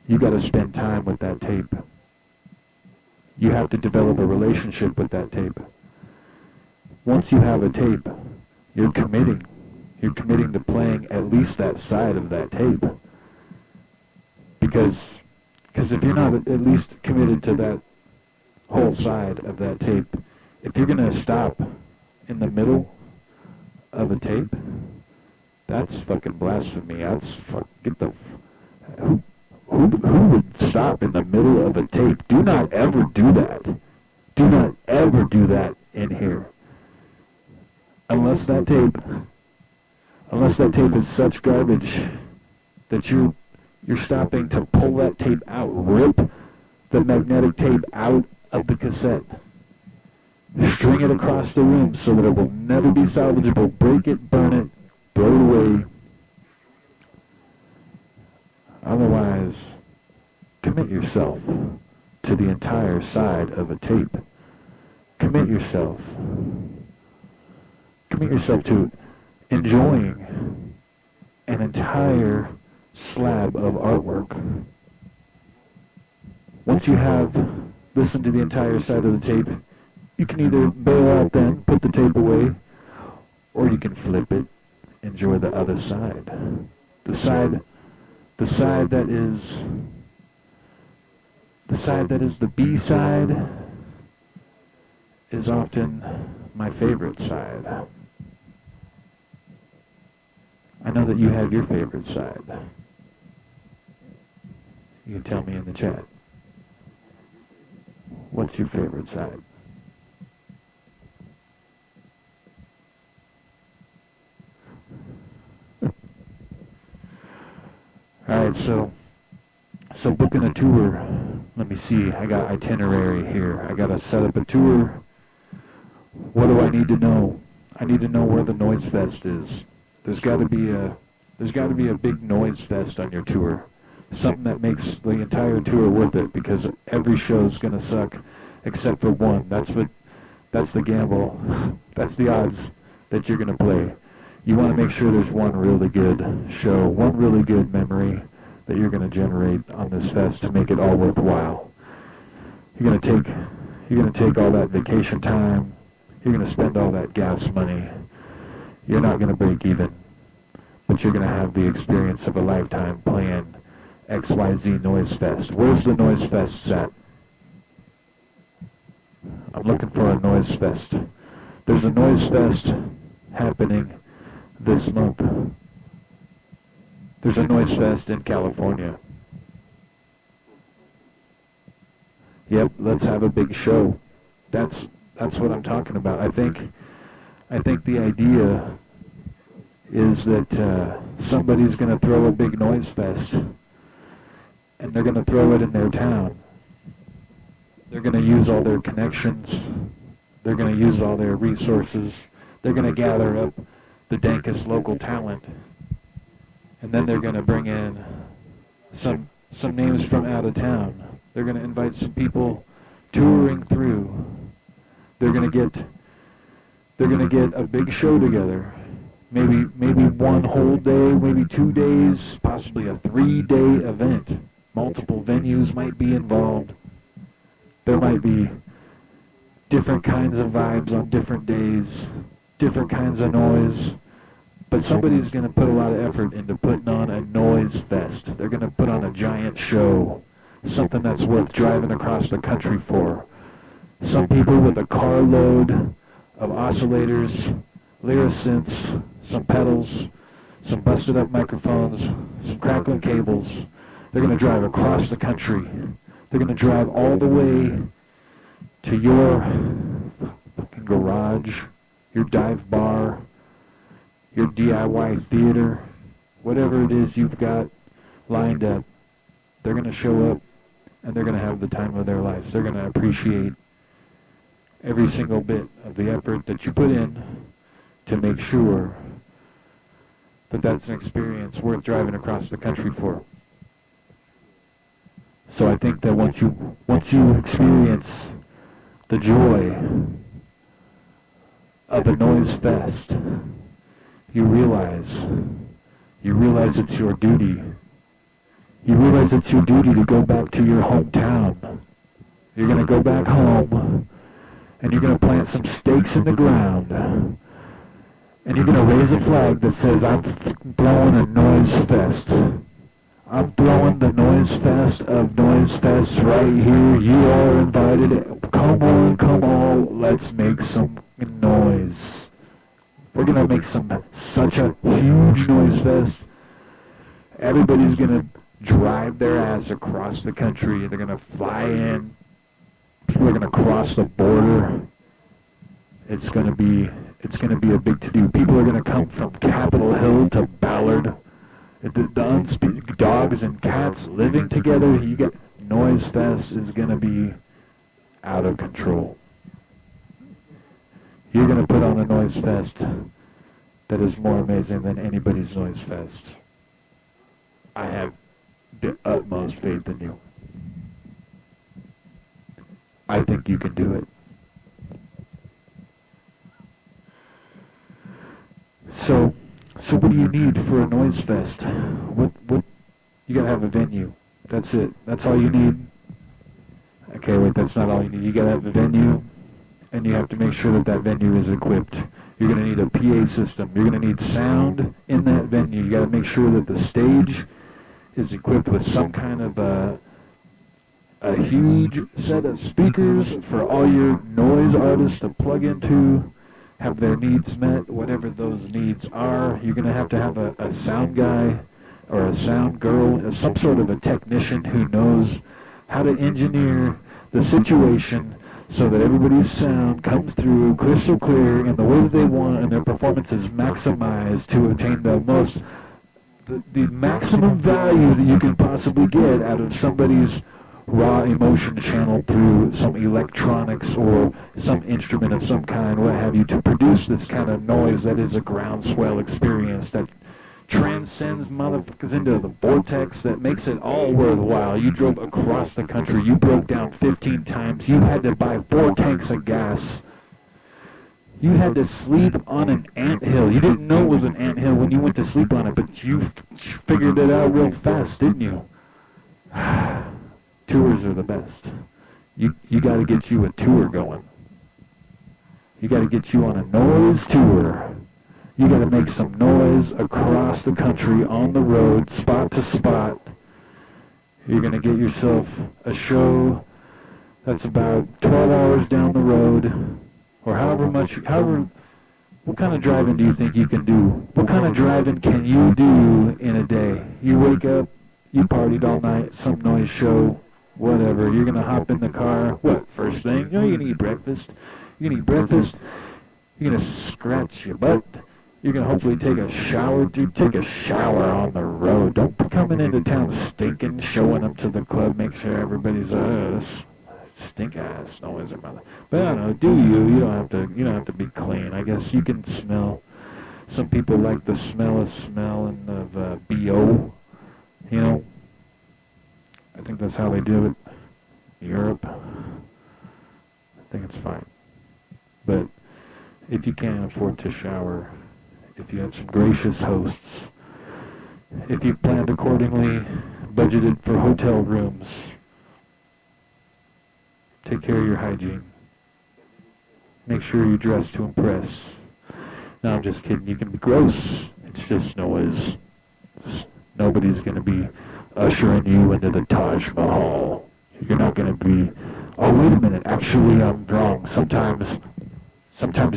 You gotta spend time with that tape. You have to develop a relationship with that tape. Once you have a tape, you're committing. You're committing to playing at least that side of that tape. Because if you're not at least committed to that whole side of that tape, if you're going to stop in the middle, of a tape? That's fucking blasphemy. That's get the who would stop in the middle of a tape? Do not ever do that. Do not ever do that in here. Unless that tape is such garbage that you're stopping to pull that tape out, rip the magnetic tape out of the cassette, string it across the room so that it will never be salvageable, break it, burn it, throw it away. Otherwise, commit yourself to the entire side of a tape. Commit yourself to enjoying an entire slab of artwork. Once you have listened to the entire side of the tape, you can either bail out then, put the tape away, or you can flip it, enjoy the other side. The side that is the B-side is often my favorite side. I know that you have your favorite side. You can tell me in the chat. What's your favorite side? Alright, so booking a tour. Let me see, I got itinerary here. I gotta set up a tour. What do I need to know? I need to know where the Noise Fest is. There's gotta be a big Noise Fest on your tour. Something that makes the entire tour worth it, because every show's gonna suck except for one. That's the gamble. That's the odds that you're gonna play. You want to make sure there's one really good show, one really good memory that you're going to generate on this fest to make it all worthwhile. You're going to take all that vacation time. You're going to spend all that gas money. You're not going to break even, but you're going to have the experience of a lifetime playing XYZ Noise Fest. Where's the Noise Fest at? I'm looking for a Noise Fest. There's a Noise Fest happening this month. There's a Noise Fest in California. Yep, let's have a big show. That's what I'm talking about. I think the idea is that somebody's going to throw a big Noise Fest, and they're going to throw it in their town. They're going to use all their connections. They're going to use all their resources. They're going to gather up the dankest local talent, and then they're going to bring in some names from out of town. They're going to invite some people touring through. They're going to get a big show together. Maybe one whole day, maybe 2 days, possibly a 3-day event. Multiple venues might be involved. There might be different kinds of vibes on different days, different kinds of noise. But somebody's going to put a lot of effort into putting on a Noise Fest. They're going to put on a giant show, something that's worth driving across the country for. Some people with a carload of oscillators, Lyrosynths, some pedals, some busted up microphones, some crackling cables. They're going to drive across the country. They're going to drive all the way to your fucking garage, your dive bar, your DIY theater, whatever it is you've got lined up. They're going to show up, and they're going to have the time of their lives. They're going to appreciate every single bit of the effort that you put in to make sure that that's an experience worth driving across the country for. So I think that once you experience the joy of a Noise Fest, you realize it's your duty. You realize it's your duty to go back to your hometown. You're going to go back home, and you're going to plant some stakes in the ground, and you're going to raise a flag that says, I'm throwing a Noise Fest. I'm throwing the Noise Fest of Noise Fests right here. You are invited. Come on, let's make some noise. We're gonna make such a huge noise fest. Everybody's gonna drive their ass across the country. They're gonna fly in. People are gonna cross the border. It's gonna be a big to-do. People are gonna come from Capitol Hill to Ballard. The dogs and cats living together. You get Noise Fest is gonna be out of control. You're gonna put on a Noise Fest that is more amazing than anybody's Noise Fest. I have the utmost faith in you. I think you can do it. So what do you need for a Noise Fest? What you gotta have a venue. That's it. That's all you need. Okay, wait, that's not all you need. You gotta have a venue, and you have to make sure that venue is equipped. You're gonna need a PA system. You're gonna need sound in that venue. You gotta make sure that the stage is equipped with some kind of a huge set of speakers for all your noise artists to plug into, have their needs met, whatever those needs are. You're going to have a sound guy or a sound girl, some sort of a technician who knows how to engineer the situation so that everybody's sound comes through crystal clear in the way that they want, and their performance is maximized to attain the maximum value that you can possibly get out of somebody's raw emotion channel through some electronics or some instrument of some kind, what have you, to produce this kind of noise that is a groundswell experience that transcends motherfuckers into the vortex that makes it all worthwhile. You drove across the country, you broke down 15 times, you had to buy 4 tanks of gas. You had to sleep on an anthill. You didn't know it was an anthill when you went to sleep on it, but you figured it out real fast, didn't you? Tours are the best. You got to get you a tour going. You got to get you on a noise tour. You got to make some noise across the country, on the road, spot to spot. You're going to get yourself a show that's about 12 hours down the road, or what kind of driving do you think you can do? What kind of driving can you do in a day? You wake up, you partied all night, some noise show, whatever. You're going to hop in the car. What, first thing? You're going to eat breakfast. You're going to eat breakfast. You're going to scratch your butt. You're going to hopefully take a shower. Dude, take a shower on the road. Don't be coming into town stinking, showing up to the club, make sure everybody's, this stink-ass noise or mother. But I don't know, do you? You don't have to be clean. I guess you can smell. Some people like the smell of BO, you know. I think that's how they do it in Europe. I think it's fine. But if you can't afford to shower, if you have some gracious hosts, if you've planned accordingly, budgeted for hotel rooms, take care of your hygiene. Make sure you dress to impress. No, I'm just kidding. You can be gross. It's just noise. Nobody's going to be ushering you into the Taj Mahal. You're not going to be, oh, wait a minute, actually, I'm wrong. Sometimes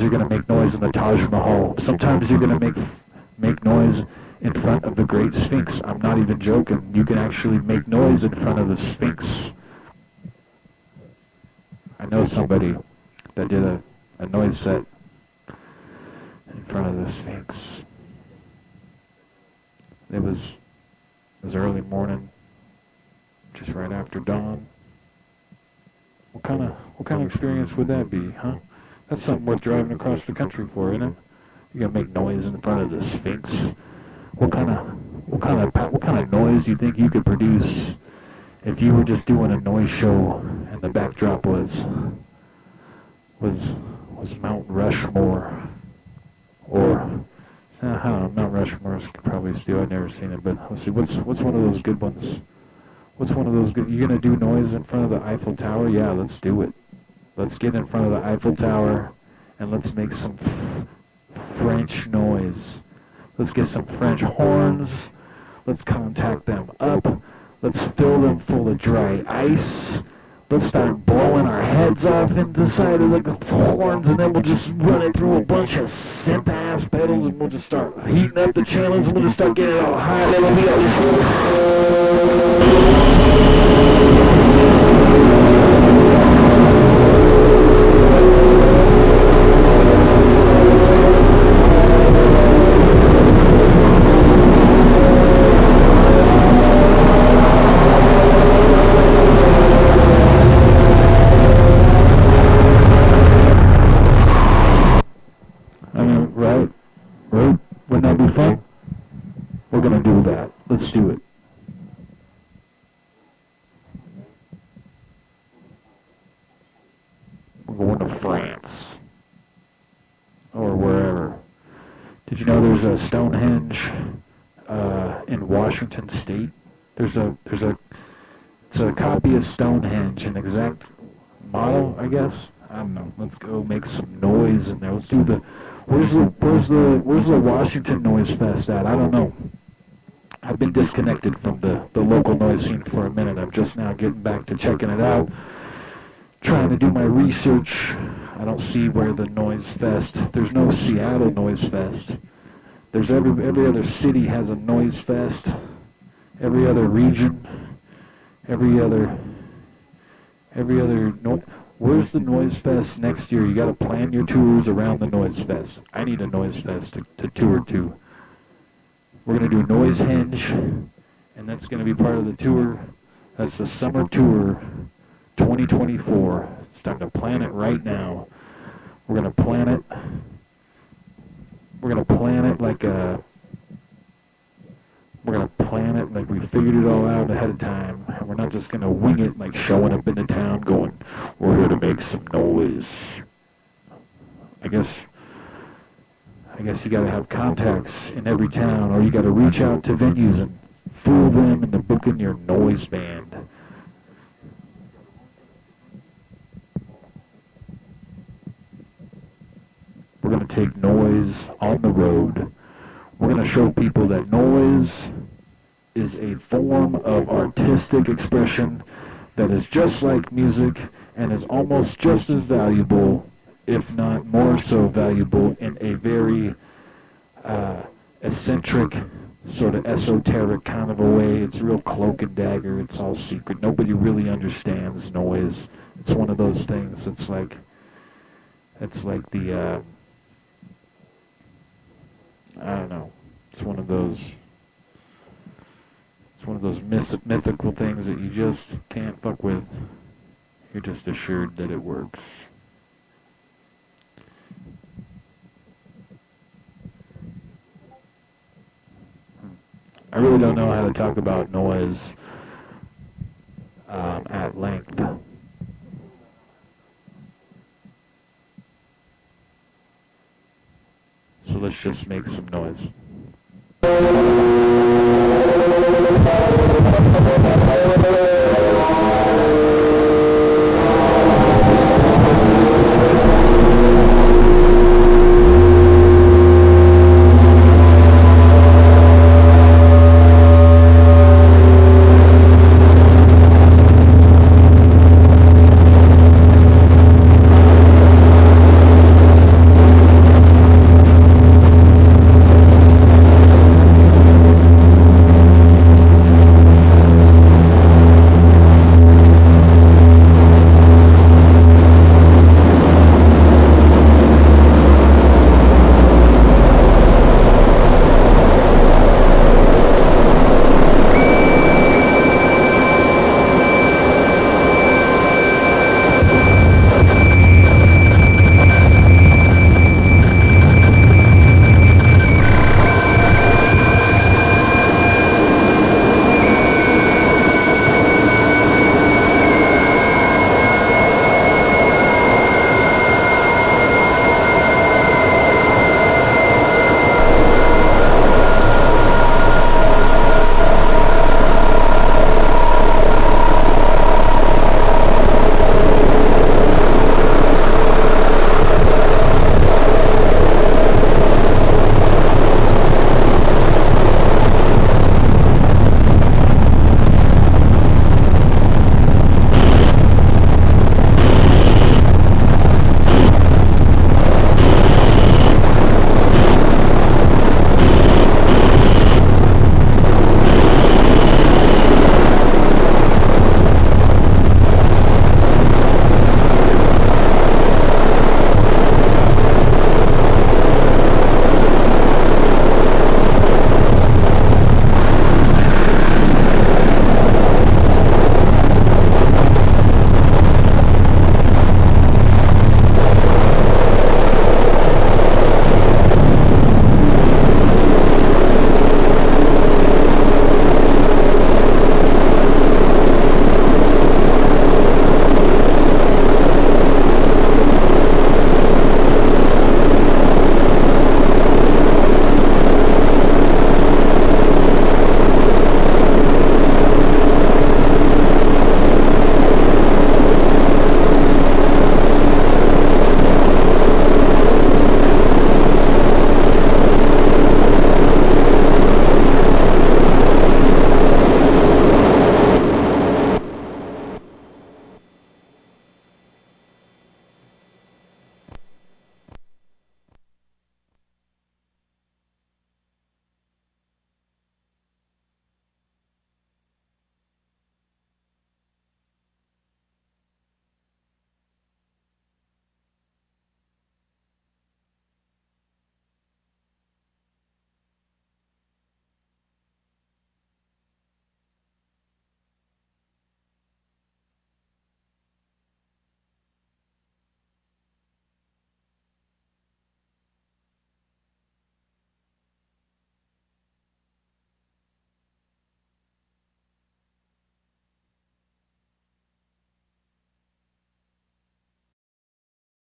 you're going to make noise in the Taj Mahal. Sometimes you're going to make noise in front of the Great Sphinx. I'm not even joking. You can actually make noise in front of the Sphinx. I know somebody that did a noise set in front of the Sphinx. It was early morning, just right after dawn. What kind of experience would that be, huh? That's something worth driving across the country for, isn't it? You gotta make noise in front of the Sphinx. What kind of noise do you think you could produce if you were just doing a noise show and the backdrop was Mount Rushmore, or I don't know, Mount Rushmore is probably still, I've never seen it, but let's see, what's one of those good ones? What's one of those good, you gonna do noise in front of the Eiffel Tower? Yeah, let's do it. Let's get in front of the Eiffel Tower and let's make some French noise. Let's get some French horns. Let's contact them up. Let's fill them full of dry ice. Let's start blowing our heads off into the side of the horns, and then we'll just run it through a bunch of synth-ass pedals, and we'll just start heating up the channels, and we'll just start getting it all high. Right? Right? Wouldn't that be fun? We're gonna do that. Let's do it. We're going to France. Or wherever. Did you know there's a Stonehenge in Washington State? It's a copy of Stonehenge, an exact model, I guess. I don't know. Let's go make some noise in there. Let's do the. Where's the Washington Noise Fest at? I don't know. I've been disconnected from the local noise scene for a minute. I'm just now getting back to checking it out, trying to do my research. I don't see where the Noise Fest. There's no Seattle Noise Fest. There's every other city has a Noise Fest. Every other region, every other no. Where's the Noise Fest next year? You got to plan your tours around the Noise Fest. I need a Noise Fest to tour to. We're going to do Noise Henge, and that's going to be part of the tour. That's the summer tour 2024. It's time to plan it right now. We're going to plan it. We're going to plan it like a... We're going to plan it like we figured it all out ahead of time. And we're not just going to wing it like showing up into town going, we're here to make some noise. I guess you got to have contacts in every town, or you got to reach out to venues and fool them into booking your noise band. We're going to take noise on the road. We're going to show people that noise is a form of artistic expression that is just like music and is almost just as valuable, if not more so valuable, in a very eccentric, sort of esoteric kind of a way. It's real cloak and dagger. It's all secret. Nobody really understands noise. It's one of those things. It's like the... I don't know. It's one of those mythical things that you just can't fuck with. You're just assured that it works. I really don't know how to talk about noise at length. So let's just make some noise.